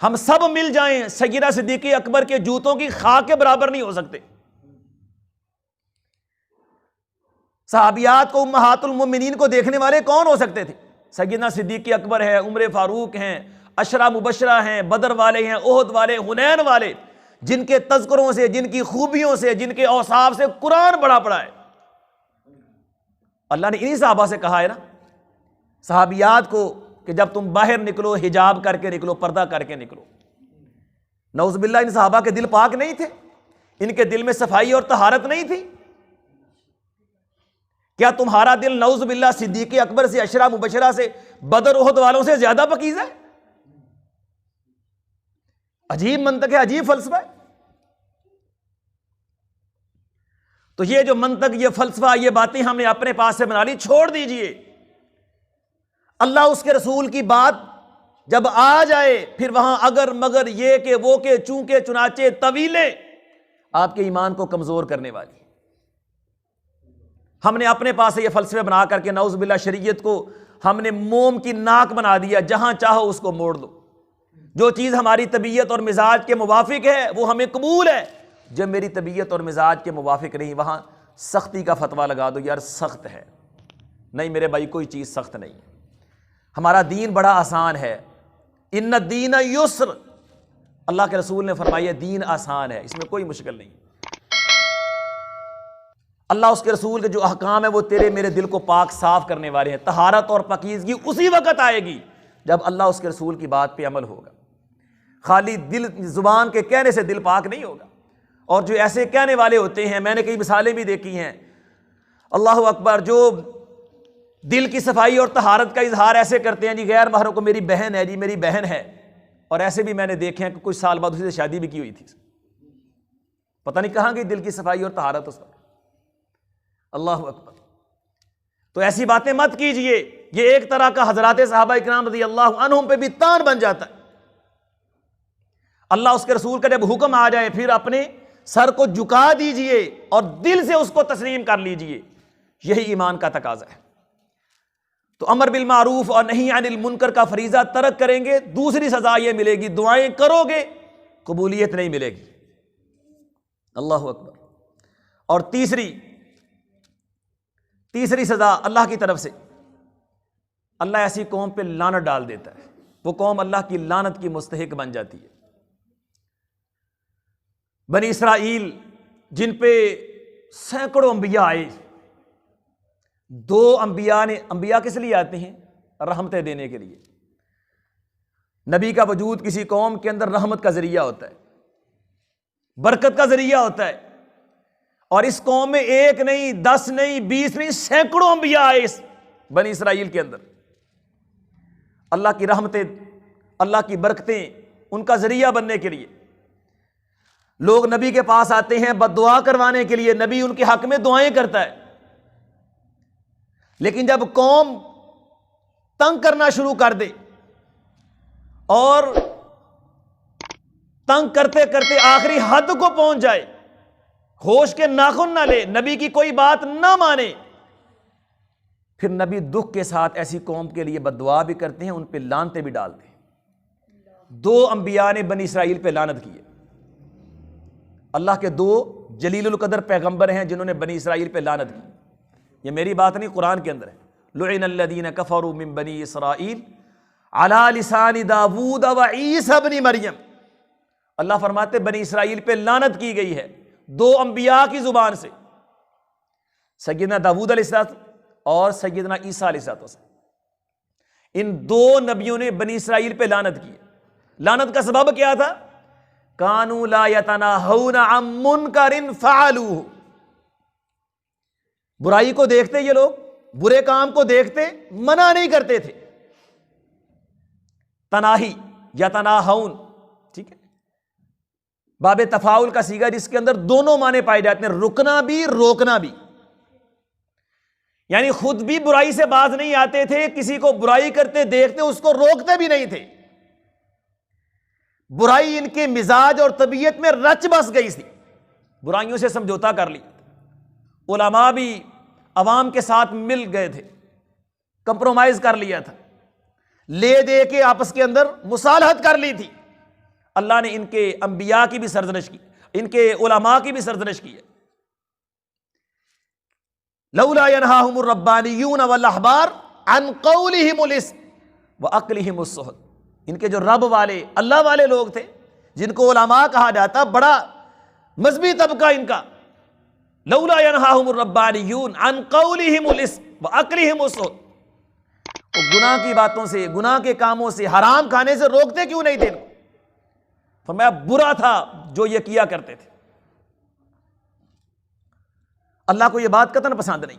ہم سب مل جائیں سیدہ صدیقہ اکبر کے جوتوں کی خاک کے برابر نہیں ہو سکتے۔ صحابیات کو امہات المومنین کو دیکھنے والے کون ہو سکتے تھے؟ سیدنا صدیقہ اکبر ہے، عمر فاروق ہیں، عشرہ مبشرہ ہیں، بدر والے ہیں، احد والے، حنین والے، جن کے تذکروں سے، جن کی خوبیوں سے، جن کے اوصاف سے قرآن بڑا پڑا ہے۔ اللہ نے انہی صحابہ سے کہا ہے نا صحابیات کو کہ جب تم باہر نکلو حجاب کر کے نکلو، پردہ کر کے نکلو۔ نعوذ باللہ ان صحابہ کے دل پاک نہیں تھے؟ ان کے دل میں صفائی اور طہارت نہیں تھی؟ کیا تمہارا دل نعوذ باللہ صدیق اکبر سے، عشرہ مبشرہ سے، بدر احد والوں سے زیادہ پاکیزہ ہے؟ عجیب منطق ہے، عجیب فلسفہ ہے۔ تو یہ جو منطق، یہ فلسفہ، یہ باتیں ہم نے اپنے پاس سے بنا لی، چھوڑ دیجئے۔ اللہ اس کے رسول کی بات جب آ جائے پھر وہاں اگر مگر، یہ کہ وہ کہ، چونکہ چنانچہ، طویلیں آپ کے ایمان کو کمزور کرنے والی۔ ہم نے اپنے پاس سے یہ فلسفے بنا کر کے نعوذ باللہ شریعت کو ہم نے موم کی ناک بنا دیا، جہاں چاہو اس کو موڑ دو۔ جو چیز ہماری طبیعت اور مزاج کے موافق ہے وہ ہمیں قبول ہے، جب میری طبیعت اور مزاج کے موافق نہیں وہاں سختی کا فتویٰ لگا دو، یار سخت ہے۔ نہیں میرے بھائی، کوئی چیز سخت نہیں ہے، ہمارا دین بڑا آسان ہے۔ ان الدین یسر، اللہ کے رسول نے فرمایا دین آسان ہے، اس میں کوئی مشکل نہیں۔ اللہ اس کے رسول کے جو احکام ہے وہ تیرے میرے دل کو پاک صاف کرنے والے ہیں۔ طہارت اور پاکیزگی اسی وقت آئے گی جب اللہ اس کے رسول کی بات پہ عمل ہوگا۔ خالی دل، زبان کے کہنے سے دل پاک نہیں ہوگا۔ اور جو ایسے کہنے والے ہوتے ہیں، میں نے کئی مثالیں بھی دیکھی ہیں، اللہ اکبر، جو دل کی صفائی اور طہارت کا اظہار ایسے کرتے ہیں، جی غیر محرم کو میری بہن ہے، جی میری بہن ہے، اور ایسے بھی میں نے دیکھے ہیں کہ کچھ سال بعد اسی سے شادی بھی کی ہوئی تھی، پتہ نہیں کہاں گئی دل کی صفائی اور طہارت اس پر۔ اللہ اکبر۔ تو ایسی باتیں مت کیجئے، یہ ایک طرح کا حضرات صحابہ اکرام رضی اللہ عنہم پہ بھی تان بن جاتا ہے۔ اللہ اس کے رسول کا جب حکم آ جائے پھر اپنے سر کو جھکا دیجئے اور دل سے اس کو تسلیم کر لیجئے، یہی ایمان کا تقاضا ہے۔ تو امر بالمعروف اور نہی عن المنکر کا فریضہ ترک کریں گے، دوسری سزا یہ ملے گی، دعائیں کرو گے قبولیت نہیں ملے گی۔ اللہ اکبر۔ اور تیسری سزا اللہ کی طرف سے، اللہ ایسی قوم پہ لعنت ڈال دیتا ہے، وہ قوم اللہ کی لعنت کی مستحق بن جاتی ہے۔ بنی اسرائیل جن پہ سینکڑوں انبیاء آئے، 2 انبیاء کس لیے آتے ہیں؟ رحمتیں دینے کے لیے۔ نبی کا وجود کسی قوم کے اندر رحمت کا ذریعہ ہوتا ہے، برکت کا ذریعہ ہوتا ہے، اور اس قوم میں 1 نہیں، 10 نہیں، 20 نہیں، سینکڑوں انبیاء آئے اس بنی اسرائیل کے اندر۔ اللہ کی رحمتیں، اللہ کی برکتیں ان کا ذریعہ بننے کے لیے لوگ نبی کے پاس آتے ہیں بد دعا کروانے کے لیے، نبی ان کے حق میں دعائیں کرتا ہے۔ لیکن جب قوم تنگ کرنا شروع کر دے اور تنگ کرتے کرتے آخری حد کو پہنچ جائے، ہوش کے ناخن نہ لے، نبی کی کوئی بات نہ مانے، پھر نبی دکھ کے ساتھ ایسی قوم کے لیے بد دعا بھی کرتے ہیں، ان پہ لعنتیں بھی ڈالتے ہیں۔ 2 انبیاء نے بنی اسرائیل پہ لعنت کی ہے۔ اللہ کے 2 جلیل القدر پیغمبر ہیں جنہوں نے بنی اسرائیل پہ لعنت کی۔ یہ میری بات نہیں، قرآن کے اندر ہے، لعن الذین کفروا من بنی اسرائیل علی لسان داود و عیسی ابن مریم۔ اللہ فرماتے بنی اسرائیل پہ لعنت کی گئی ہے دو انبیاء کی زبان سے، سیدنا داؤد علیہ السلام اور سیدنا عیسیٰ علیہ السلام۔ ان دو نبیوں نے بنی اسرائیل پہ لعنت کی۔ لعنت کا سبب کیا تھا؟ کانوا لا یتناہون عن منکر فعلوہ، برائی کو دیکھتے یہ لوگ، برے کام کو دیکھتے منع نہیں کرتے تھے۔ تناہی یا تناہون، ٹھیک ہے، باب تفاعل کا صیغہ جس کے اندر دونوں معنی پائے جاتے ہیں، رکنا بھی روکنا بھی، یعنی خود بھی برائی سے باز نہیں آتے تھے، کسی کو برائی کرتے دیکھتے اس کو روکتے بھی نہیں تھے۔ برائی ان کے مزاج اور طبیعت میں رچ بس گئی تھی، برائیوں سے سمجھوتا کر لیا۔ علماء بھی عوام کے ساتھ مل گئے تھے، کمپرومائز کر لیا تھا، لے دے کے آپس کے اندر مصالحت کر لی تھی۔ اللہ نے ان کے انبیاء کی بھی سرزنش کی، ان کے علماء کی بھی سرزنش کی ہے۔ لولا ینہاہم الربانیون والاحبار عن قولہم الاسم واکلہم السحت، ان کے جو رب والے اللہ والے لوگ تھے جن کو علماء کہا جاتا، بڑا مذہبی طبقہ ان کا، لولا ینہاہم الربانیون عن قولہم الاسم واکلہم السحت، وہ گناہ کی باتوں سے، گناہ کے کاموں سے، حرام کھانے سے روکتے کیوں نہیں تھے ان کو؟ فرمایا برا تھا جو یہ کیا کرتے تھے۔ اللہ کو یہ بات قطعاً پسند نہیں۔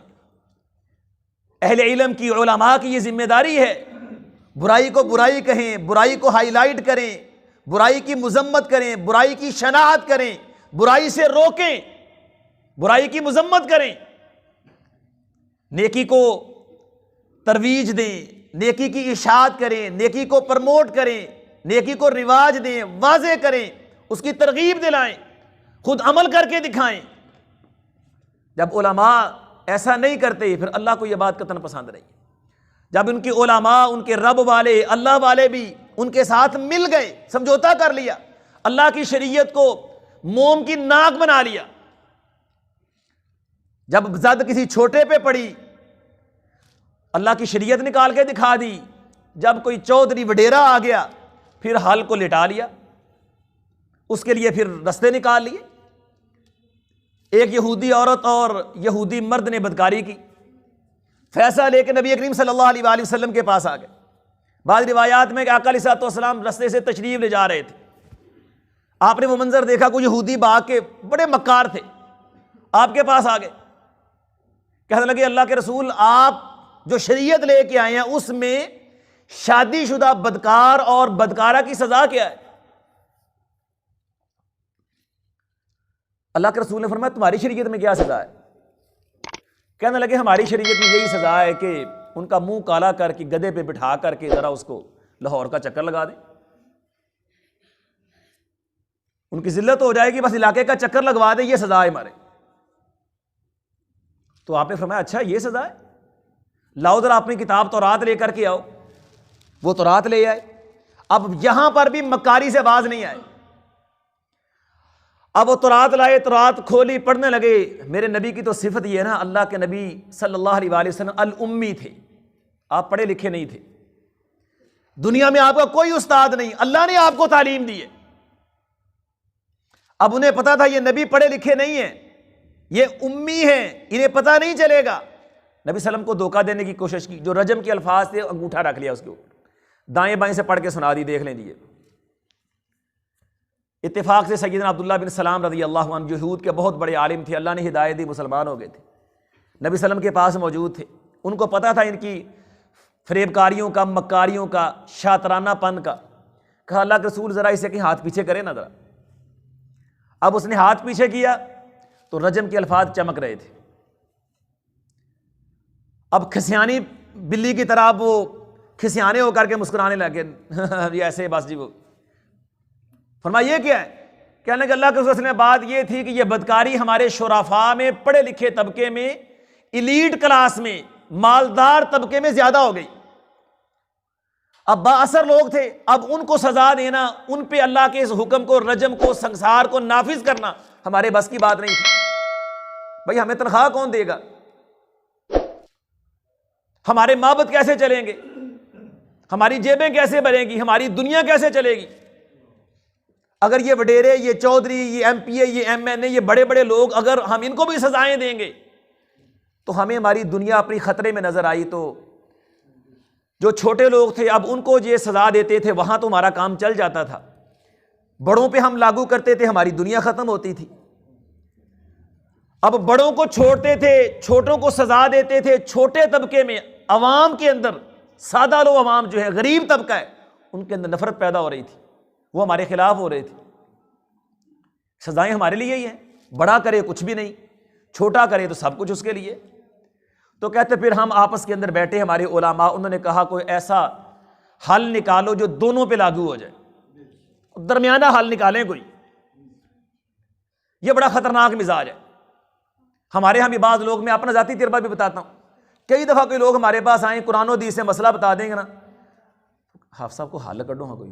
اہل علم کی، علماء کی یہ ذمہ داری ہے، برائی کو برائی کہیں، برائی کو ہائی لائٹ کریں، برائی کی مذمت کریں، برائی کی شناعت کریں، برائی سے روکیں، برائی کی مذمت کریں، نیکی کو ترویج دیں، نیکی کی اشاعت کریں، نیکی کو پرموٹ کریں، نیکی کو رواج دیں، واضح کریں، اس کی ترغیب دلائیں، خود عمل کر کے دکھائیں۔ جب علماء ایسا نہیں کرتے پھر اللہ کو یہ بات قطعاً پسند نہیں۔ جب ان کے علماء، ان کے رب والے، اللہ والے بھی ان کے ساتھ مل گئے، سمجھوتا کر لیا، اللہ کی شریعت کو موم کی ناک بنا لیا، جب زد کسی چھوٹے پہ پڑی اللہ کی شریعت نکال کے دکھا دی، جب کوئی چودھری وڈیرا آ گیا پھر حل کو لٹا لیا، اس کے لیے پھر رستے نکال لیے۔ ایک یہودی عورت اور یہودی مرد نے بدکاری کی، فیصلہ لے کے نبی کریم صلی اللہ علیہ وآلہ وسلم کے پاس آ گئے۔ بعض روایات میں کہ آقا علیہ الصلوۃ والسلام رستے سے تشریف لے جا رہے تھے، آپ نے وہ منظر دیکھا، کوئی یہودی باغ کے بڑے مکار تھے، آپ کے پاس آ گئے، کہنے لگے اللہ کے رسول آپ جو شریعت لے کے آئے ہیں اس میں شادی شدہ بدکار اور بدکارہ کی سزا کیا ہے؟ اللہ کے رسول نے فرمایا تمہاری شریعت میں کیا سزا ہے؟ کہنے لگے ہماری شریعت میں یہی سزا ہے کہ ان کا منہ کالا کر کے گدھے پہ بٹھا کر کے ذرا اس کو لاہور کا چکر لگا دیں، ان کی ذلت ہو جائے گی، بس علاقے کا چکر لگوا دیں، یہ سزا ہے ہمارے۔ تو آپ نے فرمایا اچھا یہ سزا ہے، لاؤ ذرا اپنی کتاب تورات لے کر کے آؤ۔ وہ تورات لے آئے، اب یہاں پر بھی مکاری سے باز نہیں آئے، اب وہ تورات لائے، تورات کھولی، پڑھنے لگے۔ میرے نبی کی تو صفت یہ ہے نا، اللہ کے نبی صلی اللہ علیہ وآلہ وسلم الامی تھے، آپ پڑھے لکھے نہیں تھے، دنیا میں آپ کا کوئی استاد نہیں، اللہ نے آپ کو تعلیم دی ہے۔ اب انہیں پتا تھا یہ نبی پڑھے لکھے نہیں ہیں، یہ امی ہیں، انہیں پتہ نہیں چلے گا۔ نبی صلی اللہ علیہ وسلم کو دھوکہ دینے کی کوشش کی، جو رجم کے الفاظ تھے انگوٹھا رکھ لیا اس کے اوپر، دائیں بائیں سے پڑھ کے سنا دی، دیکھ لیں جی۔ اتفاق سے سیدنا عبداللہ بن سلام رضی اللہ عنہ یہود کے بہت بڑے عالم تھے، اللہ نے ہدایت دی، مسلمان ہو گئے تھے، نبی صلی اللہ علیہ وسلم کے پاس موجود تھے، ان کو پتہ تھا ان کی فریب کاریوں کا، مکاریوں کا، شاطرانہ پن کا۔ کہا اللہ کے رسول ذرا اسے کہ ہاتھ پیچھے کرے نا ذرا۔ اب اس نے ہاتھ پیچھے کیا تو رجم کے الفاظ چمک رہے تھے۔ اب کھسیانی بلی کی طرح وہ کھسیانے ہو کر کے مسکرانے لگے، یہ ایسے بس جی۔ وہ فرمایا یہ کیا ہے؟ کہنے کہ اللہ کے رسول نے بات یہ تھی کہ یہ بدکاری ہمارے شرفاء میں، پڑھے لکھے طبقے میں، ایلیٹ کلاس میں، مالدار طبقے میں زیادہ ہو گئی۔ اب با اثر لوگ تھے، اب ان کو سزا دینا، ان پہ اللہ کے اس حکم کو، رجم کو، سنسار کو نافذ کرنا ہمارے بس کی بات نہیں تھی۔ بھائی ہمیں تنخواہ کون دے گا؟ ہمارے معبد کیسے چلیں گے؟ ہماری جیبیں کیسے بھریں گی؟ ہماری دنیا کیسے چلے گی؟ اگر یہ وڈیرے، یہ چودھری، یہ ایم پی اے، یہ ایم این اے، یہ بڑے بڑے لوگ، اگر ہم ان کو بھی سزائیں دیں گے تو ہمیں ہماری دنیا اپنی خطرے میں نظر آئی، تو جو چھوٹے لوگ تھے اب ان کو یہ سزا دیتے تھے، وہاں تو ہمارا کام چل جاتا تھا، بڑوں پہ ہم لاگو کرتے تھے، ہماری دنیا ختم ہوتی تھی۔ اب بڑوں کو چھوڑتے تھے، چھوٹوں کو سزا دیتے تھے، چھوٹے طبقے میں، عوام کے اندر، سادہ لو عوام جو ہے، غریب طبقہ ہے، ان کے اندر نفرت پیدا ہو رہی تھی، وہ ہمارے خلاف ہو رہے تھے۔ سزائیں ہمارے لیے ہی ہیں، بڑا کرے کچھ بھی نہیں، چھوٹا کرے تو سب کچھ اس کے لیے۔ تو کہتے پھر ہم آپس کے اندر بیٹھے، ہمارے علماء، انہوں نے کہا کوئی ایسا حل نکالو جو دونوں پہ لاگو ہو جائے، درمیانہ حل نکالیں کوئی، یہ بڑا خطرناک مزاج ہے۔ ہمارے ہاں بھی بعض لوگ، میں اپنا ذاتی تجربہ بھی بتاتا ہوں، کئی دفعہ کوئی لوگ ہمارے پاس آئیں، قرآن و حدیث سے مسئلہ بتا دیں گے نا، حافظ صاحب کو حل کڈو، ہاں کوئی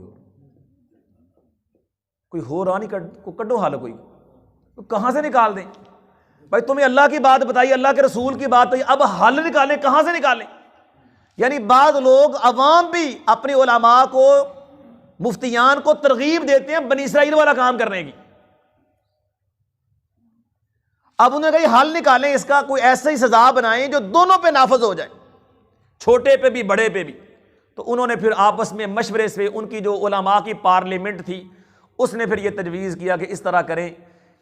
ہو رہا نہیں، کڈو حل، کوئی کہاں سے نکال دیں بھائی؟ تمہیں اللہ کی بات بتائی، اللہ کے رسول کی بات بتائی، اب حل نکالیں، کہاں سے نکالیں؟ یعنی بعض لوگ، عوام بھی اپنے علماء کو، مفتیان کو ترغیب دیتے ہیں بنی اسرائیل والا کام کرنے کی۔ اب انہوں نے کہا حل نکالیں اس کا، کوئی ایسی سزا بنائیں جو دونوں پہ نافذ ہو جائے، چھوٹے پہ بھی بڑے پہ بھی۔ تو انہوں نے پھر آپس میں مشورے سے، ان کی جو علماء کی پارلیمنٹ تھی، اس نے پھر یہ تجویز کیا کہ اس طرح کریں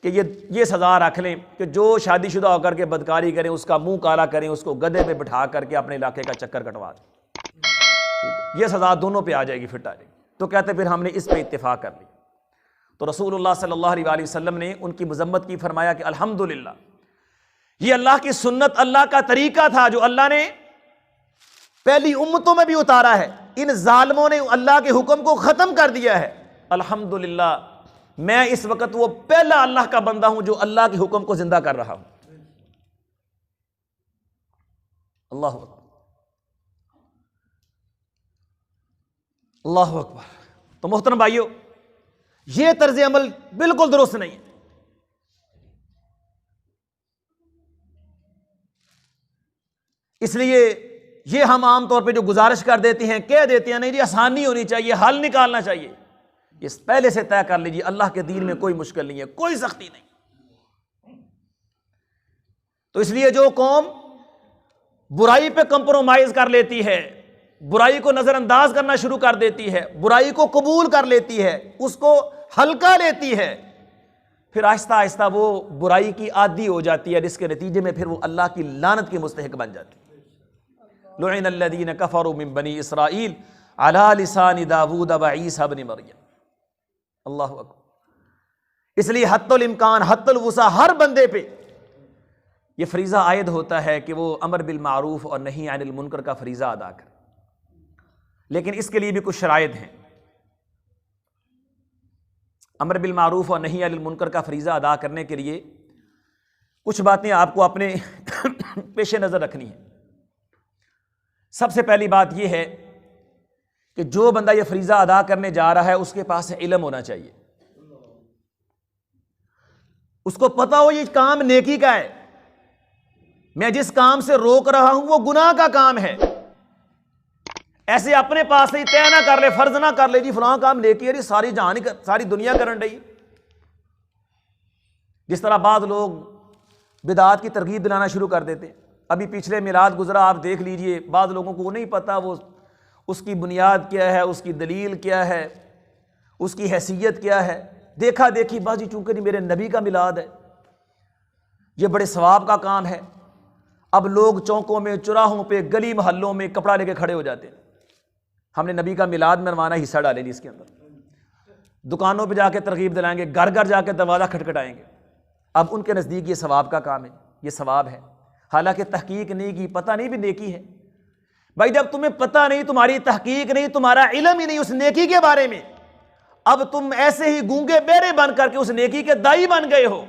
کہ یہ سزا رکھ لیں کہ جو شادی شدہ ہو کر کے بدکاری کریں، اس کا منہ کالا کریں، اس کو گدھے پہ بٹھا کر کے اپنے علاقے کا چکر کٹوا دیں، یہ سزا دونوں پہ آ جائے گی، فٹ آ جائے گی۔ تو کہتے پھر ہم نے اس پہ اتفاق کر لی۔ تو رسول اللہ صلی اللہ علیہ وسلم نے ان کی مذمت کی، فرمایا کہ الحمدللہ، یہ اللہ کی سنت، اللہ کا طریقہ تھا جو اللہ نے پہلی امتوں میں بھی اتارا ہے، ان ظالموں نے اللہ کے حکم کو ختم کر دیا ہے۔ الحمدللہ، میں اس وقت وہ پہلا اللہ کا بندہ ہوں جو اللہ کے حکم کو زندہ کر رہا ہوں۔ اللہ اکبر، اللہ اکبر۔ تو محترم بھائیو، یہ طرز عمل بالکل درست نہیں ہے۔ اس لیے یہ ہم عام طور پہ جو گزارش کر دیتے ہیں، کہہ دیتے ہیں، نہیں جی آسانی ہونی چاہیے، حل نکالنا چاہیے، یہ پہلے سے طے کر لیجیے، اللہ کے دین میں کوئی مشکل نہیں ہے، کوئی سختی نہیں۔ تو اس لیے جو قوم برائی پہ کمپرومائز کر لیتی ہے، برائی کو نظر انداز کرنا شروع کر دیتی ہے، برائی کو قبول کر لیتی ہے، اس کو ہلکا لیتی ہے، پھر آہستہ آہستہ وہ برائی کی عادی ہو جاتی ہے، جس کے نتیجے میں پھر وہ اللہ کی لعنت کی مستحق بن جاتی ہے۔ لعن الذین کفروا من بنی اسرائیل علی لسان داؤد وعیسی ابن مریم۔ اللہ اکبر۔ اس لیے حتی الامکان، حتی الوسع، ہر بندے پہ یہ فریضہ عائد ہوتا ہے کہ وہ امر بالمعروف اور نہی عن المنکر کا فریضہ ادا کرے، لیکن اس کے لیے بھی کچھ شرائط ہیں۔ امر بالمعروف اور نہی عن المنکر کا فریضہ ادا کرنے کے لیے کچھ باتیں آپ کو اپنے پیش نظر رکھنی ہیں۔ سب سے پہلی بات یہ ہے کہ جو بندہ یہ فریضہ ادا کرنے جا رہا ہے، اس کے پاس علم ہونا چاہیے، اس کو پتہ ہو یہ کام نیکی کا ہے، میں جس کام سے روک رہا ہوں وہ گناہ کا کام ہے۔ ایسے اپنے پاس ہی طے نہ کر لے، فرض نہ کر لے جی فلاں کام نیکی ہے، ساری جہان ساری دنیا کرن رہی۔ جس طرح بعض لوگ بدعات کی ترغیب دلانا شروع کر دیتے ہیں۔ ابھی پچھلے میلاد گزرا، آپ دیکھ لیجئے، بعض لوگوں کو نہیں پتہ وہ اس کی بنیاد کیا ہے، اس کی دلیل کیا ہے، اس کی حیثیت کیا ہے، دیکھا دیکھی بازی، چونکہ نہیں میرے نبی کا میلاد ہے، یہ بڑے ثواب کا کام ہے۔ اب لوگ چوکوں میں، چوراہوں پہ، گلی محلوں میں کپڑا لے کے کھڑے ہو جاتے ہیں، ہم نے نبی کا میلاد منوانا، حصہ ڈالیں گے اس کے اندر، دکانوں پہ جا کے ترغیب دلائیں گے، گھر گھر جا کے دروازہ کھٹکھٹائیں گے۔ اب ان کے نزدیک یہ ثواب کا کام ہے، یہ ثواب ہے، حالانکہ تحقیق نہیں کی، پتہ نہیں بھی نیکی ہے۔ بھائی جب تمہیں پتہ نہیں، تمہاری تحقیق نہیں، تمہارا علم ہی نہیں اس نیکی کے بارے میں، اب تم ایسے ہی گونگے بہرے بن کر کے اس نیکی کے دائی بن گئے ہو،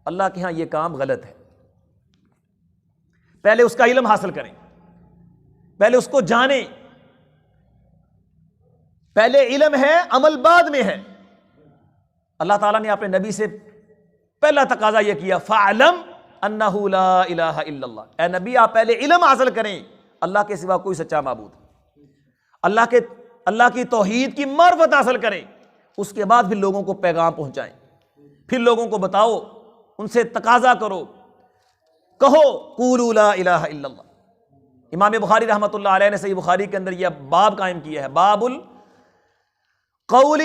اللہ کے ہاں یہ کام غلط ہے۔ پہلے اس کا علم حاصل کریں، پہلے اس کو جانیں، پہلے علم ہے، عمل بعد میں ہے۔ اللہ تعالیٰ نے اپنے نبی سے پہلا تقاضا یہ کیا، فَعْلَمْ أَنَّهُ لَا إِلَهَ إِلَّا اللَّهُ، اے نبی آپ پہلے علم حاصل کریں، اللہ کے سوا کوئی سچا معبود، اللہ کی توحید کی معرفت حاصل کریں، اس کے بعد پھر لوگوں کو پیغام پہنچائیں، پھر لوگوں کو بتاؤ، ان سے تقاضا کرو، کہو قولوا لا الہ الا اللہ۔ امام بخاری رحمۃ اللہ علیہ نے صحیح بخاری کے اندر یہ باب قائم کیا ہے، باب القول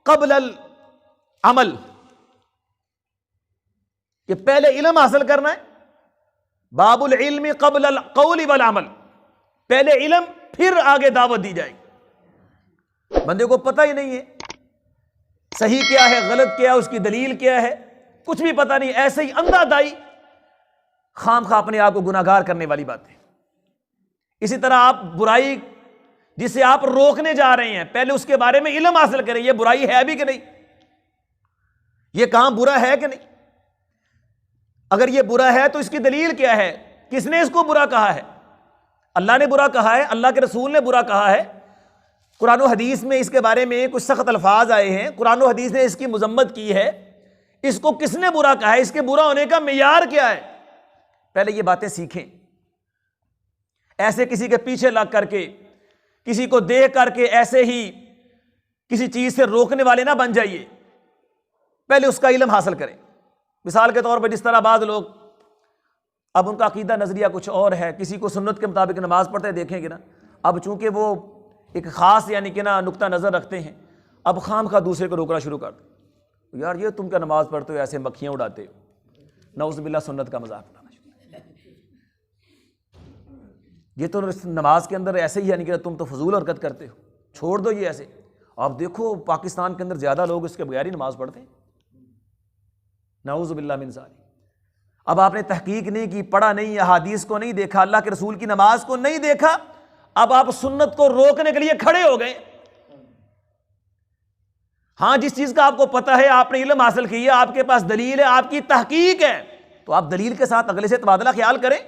قبل العمل، کہ پہلے علم حاصل کرنا ہے، باب العلم قبل القول والعمل، پہلے علم پھر آگے دعوت دی جائے گی۔ بندے کو پتہ ہی نہیں ہے صحیح کیا ہے، غلط کیا ہے، اس کی دلیل کیا ہے، کچھ بھی پتہ نہیں، ایسے ہی اندھا دائی خام خواہ اپنے آپ کو گناہ گار کرنے والی بات ہے۔ اسی طرح آپ برائی جسے آپ روکنے جا رہے ہیں، پہلے اس کے بارے میں علم حاصل کریں، یہ برائی ہے بھی کہ نہیں، یہ کام برا ہے کہ نہیں، اگر یہ برا ہے تو اس کی دلیل کیا ہے، کس نے اس کو برا کہا ہے، اللہ نے برا کہا ہے، اللہ کے رسول نے برا کہا ہے، قرآن و حدیث میں اس کے بارے میں کچھ سخت الفاظ آئے ہیں، قرآن و حدیث نے اس کی مذمت کی ہے، اس کو کس نے برا کہا ہے، اس کے برا ہونے کا معیار کیا ہے، پہلے یہ باتیں سیکھیں۔ ایسے کسی کے پیچھے لگ کر کے، کسی کو دیکھ کر کے ایسے ہی کسی چیز سے روکنے والے نہ بن جائیے، پہلے اس کا علم حاصل کریں۔ مثال کے طور پر جس طرح بعض لوگ، اب ان کا عقیدہ نظریہ کچھ اور ہے، کسی کو سنت کے مطابق نماز پڑھتے دیکھیں گے نا، اب چونکہ وہ ایک خاص یعنی کہ نا نقطہ نظر رکھتے ہیں، اب خام خواہ دوسرے کو روکنا شروع کر دیں، یار یہ تم کیا نماز پڑھتے ہو، ایسے مکھیاں اڑاتے ہو، نعوذ باللہ سنت کا مذاق اڑانا شروع، یہ تو نماز کے اندر ایسے ہی یعنی کہ تم تو فضول حرکت کرتے ہو، چھوڑ دو یہ ایسے۔ آپ دیکھو پاکستان کے اندر زیادہ لوگ اس کے بغیر ہی نماز پڑھتے ہیں، نعوذ باللہ من ذالک۔ اب آپ نے تحقیق نہیں کی، پڑھا نہیں، احادیث کو نہیں دیکھا، اللہ کے رسول کی نماز کو نہیں دیکھا، اب آپ سنت کو روکنے کے لیے کھڑے ہو گئے۔ ہاں جس چیز کا آپ کو پتہ ہے، آپ نے علم حاصل کی ہے، آپ کے پاس دلیل ہے، آپ کی تحقیق ہے، تو آپ دلیل کے ساتھ اگلے سے تبادلہ خیال کریں۔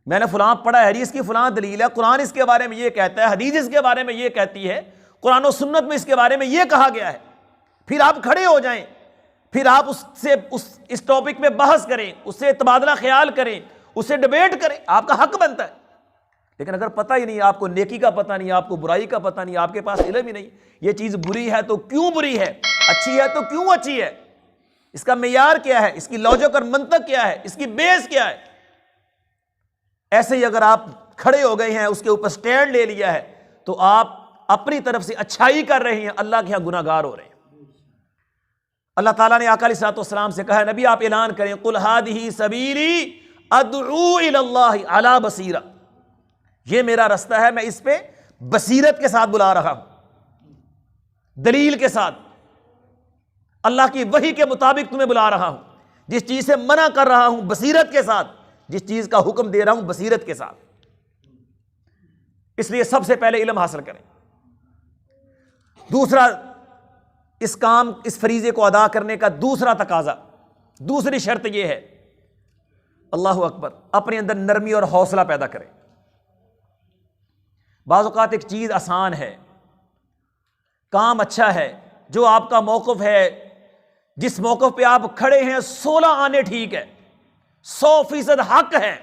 میں نے فلاں پڑھا ہے، حدیث کی فلاں دلیل ہے، قرآن اس کے بارے میں یہ کہتا ہے، حدیث اس کے بارے میں یہ کہتی ہے، قرآن و سنت میں اس کے بارے میں یہ کہا گیا ہے، پھر آپ کھڑے ہو جائیں، پھر آپ اس ٹاپک پہ بحث کریں، اس سے تبادلہ خیال کریں، اس سے ڈیبیٹ کریں، آپ کا حق بنتا ہے۔ لیکن اگر پتہ ہی نہیں، آپ کو نیکی کا پتہ نہیں، آپ کو برائی کا پتہ نہیں، آپ کے پاس علم ہی نہیں، یہ چیز بری ہے تو کیوں بری ہے، اچھی ہے تو کیوں اچھی ہے، اس کا معیار کیا ہے، اس کی لاجک اور منطق کیا ہے، اس کی بیس کیا ہے، ایسے ہی اگر آپ کھڑے ہو گئے ہیں، اس کے اوپر سٹینڈ لے لیا ہے، تو آپ اپنی طرف سے اچھائی کر رہے ہیں، اللہ کے یہاں گناہ گار ہو رہے ہیں۔ اللہ تعالیٰ نے آقا علیہ الصلوۃ والسلام سے کہا ہے، نبی آپ اعلان کریں، قل ھذہ سبیلی ادعو الی اللہ علی بصیرہ، یہ میرا رستہ ہے، میں اس پہ بصیرت کے ساتھ بلا رہا ہوں، دلیل کے ساتھ، اللہ کی وحی کے مطابق تمہیں بلا رہا ہوں، جس چیز سے منع کر رہا ہوں بصیرت کے ساتھ، جس چیز کا حکم دے رہا ہوں بصیرت کے ساتھ۔ اس لیے سب سے پہلے علم حاصل کریں۔ دوسرا، اس فریضے کو ادا کرنے کا دوسرا تقاضا، دوسری شرط یہ ہے، اللہ اکبر، اپنے اندر نرمی اور حوصلہ پیدا کریں۔ بعض اوقات ایک چیز آسان ہے، کام اچھا ہے، جو آپ کا موقف ہے، جس موقف پہ آپ کھڑے ہیں، 16 آنے ٹھیک ہے، 100% حق ہے،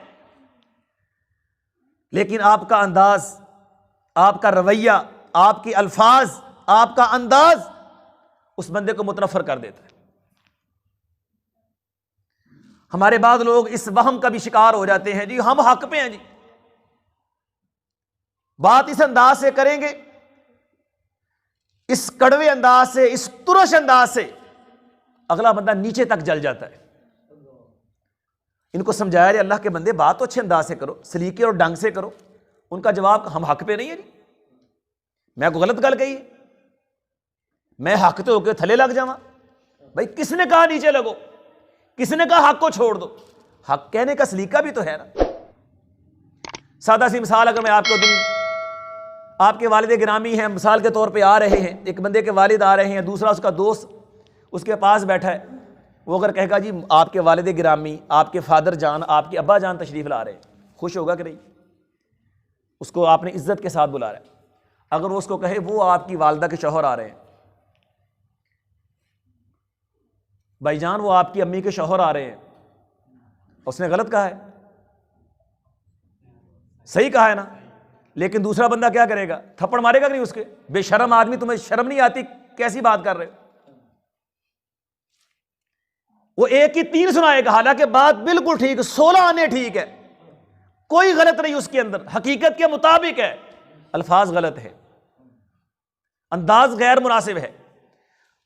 لیکن آپ کا انداز، آپ کا رویہ، آپ کے الفاظ، آپ کا انداز اس بندے کو متنفر کر دیتا ہے۔ ہمارے بعض لوگ اس وہم کا بھی شکار ہو جاتے ہیں، جی ہم حق پہ ہیں، جی بات اس انداز سے کریں گے، اس کڑوے انداز سے، اس ترش انداز سے، اگلا بندہ نیچے تک جل جاتا ہے۔ ان کو سمجھایا، اللہ کے بندے بات تو اچھے انداز سے کرو، سلیقے اور ڈھنگ سے کرو۔ ان کا جواب، ہم حق پہ نہیں ہیں جی، میں کوئی غلط گل کہی ہے، میں حق تو ہو کے تھلے لگ جاواں؟ بھائی کس نے کہا نیچے لگو، کس نے کہا حق کو چھوڑ دو؟ حق کہنے کا سلیقہ بھی تو ہے نا۔ سادہ سی مثال اگر میں آپ کو دوں، آپ کے والد گرامی ہیں، مثال کے طور پہ آ رہے ہیں، ایک بندے کے والد آ رہے ہیں، دوسرا اس کا دوست اس کے پاس بیٹھا ہے، وہ اگر کہے گا جی آپ کے والد گرامی، آپ کے فادر جان، آپ کے ابا جان تشریف لا رہے ہیں، خوش ہوگا کہ نہیں؟ اس کو آپ نے عزت کے ساتھ بلا رہا ہے۔ اگر وہ اس کو کہے وہ آپ کی والدہ کے شوہر آ رہے ہیں، بھائی جان وہ آپ کی امی کے شوہر آ رہے ہیں، اس نے غلط کہا ہے؟ صحیح کہا ہے نا؟ لیکن دوسرا بندہ کیا کرے گا؟ تھپڑ مارے گا کہ نہیں اس کے؟ بے شرم آدمی، تمہیں شرم نہیں آتی کیسی بات کر رہے ہو؟ وہ ایک کی 3 سنائے گا، حالانکہ بات بالکل ٹھیک، 16 آنے ٹھیک ہے، کوئی غلط نہیں اس کے اندر، حقیقت کے مطابق ہے، الفاظ غلط ہے، انداز غیر مناسب ہے،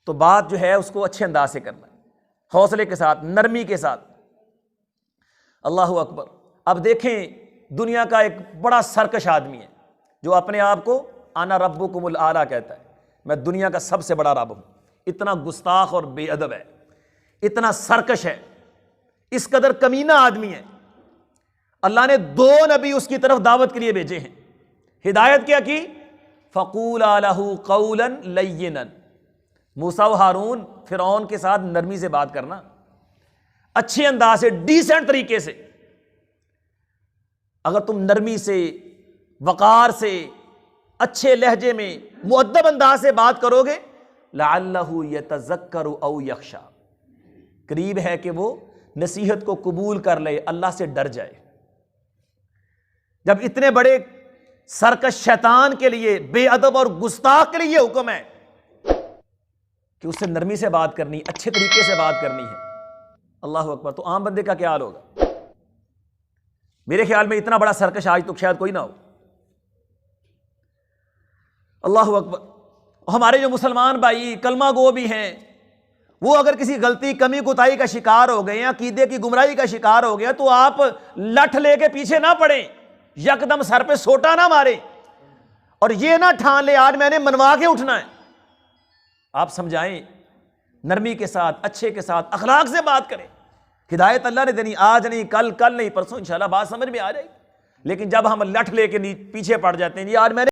تو بات جو ہے اس کو اچھے انداز سے کرنا ہے، حوصلے کے ساتھ، نرمی کے ساتھ۔ اللہ اکبر۔ اب دیکھیں دنیا کا ایک بڑا سرکش آدمی ہے جو اپنے آپ کو انا ربکم الاعلی کہتا ہے، میں دنیا کا سب سے بڑا رب ہوں، اتنا گستاخ اور بے ادب ہے، اتنا سرکش ہے، اس قدر کمینہ آدمی ہے۔ اللہ نے 2 نبی اس کی طرف دعوت کے لیے بھیجے ہیں، ہدایت کیا کی؟ فَقُولَا لَهُ قَوْلًا لَيِّنًا، موسیٰ و ہارون فرعون کے ساتھ نرمی سے بات کرنا، اچھے انداز سے، ڈیسنٹ طریقے سے۔ اگر تم نرمی سے، وقار سے، اچھے لہجے میں، مؤدب انداز سے بات کرو گے، لَعَلَّهُ يَتَذَكَّرُ أَوْ يَخْشَى، قریب ہے کہ وہ نصیحت کو قبول کر لے، اللہ سے ڈر جائے۔ جب اتنے بڑے سرکش شیطان کے لیے، بے ادب اور گستاخ کے لیے یہ حکم ہے کہ اس سے نرمی سے بات کرنی، اچھے طریقے سے بات کرنی ہے، اللہ اکبر، تو عام بندے کا کیا حال ہوگا؟ میرے خیال میں اتنا بڑا سرکش آج تک شاید کوئی نہ ہو۔ اللہ اکبر۔ ہمارے جو مسلمان بھائی کلمہ گو بھی ہیں، وہ اگر کسی غلطی، کمی کوتاہی کا شکار ہو گئے یا عقیدے کی گمراہی کا شکار ہو گیا تو آپ لٹھ لے کے پیچھے نہ پڑیں، یکدم سر پہ سوٹا نہ ماریں اور یہ نہ ٹھان لے آج میں نے منوا کے اٹھنا ہے۔ آپ سمجھائیں، نرمی کے ساتھ، اچھے کے ساتھ، اخلاق سے بات کریں۔ ہدایت اللہ نے دینی، آج نہیں، کل نہیں، پرسوں انشاءاللہ بات سمجھ میں آ جائے گی، لیکن جب ہم لٹھ لے کے پیچھے پڑ جاتے ہیں، یہ آج میں نے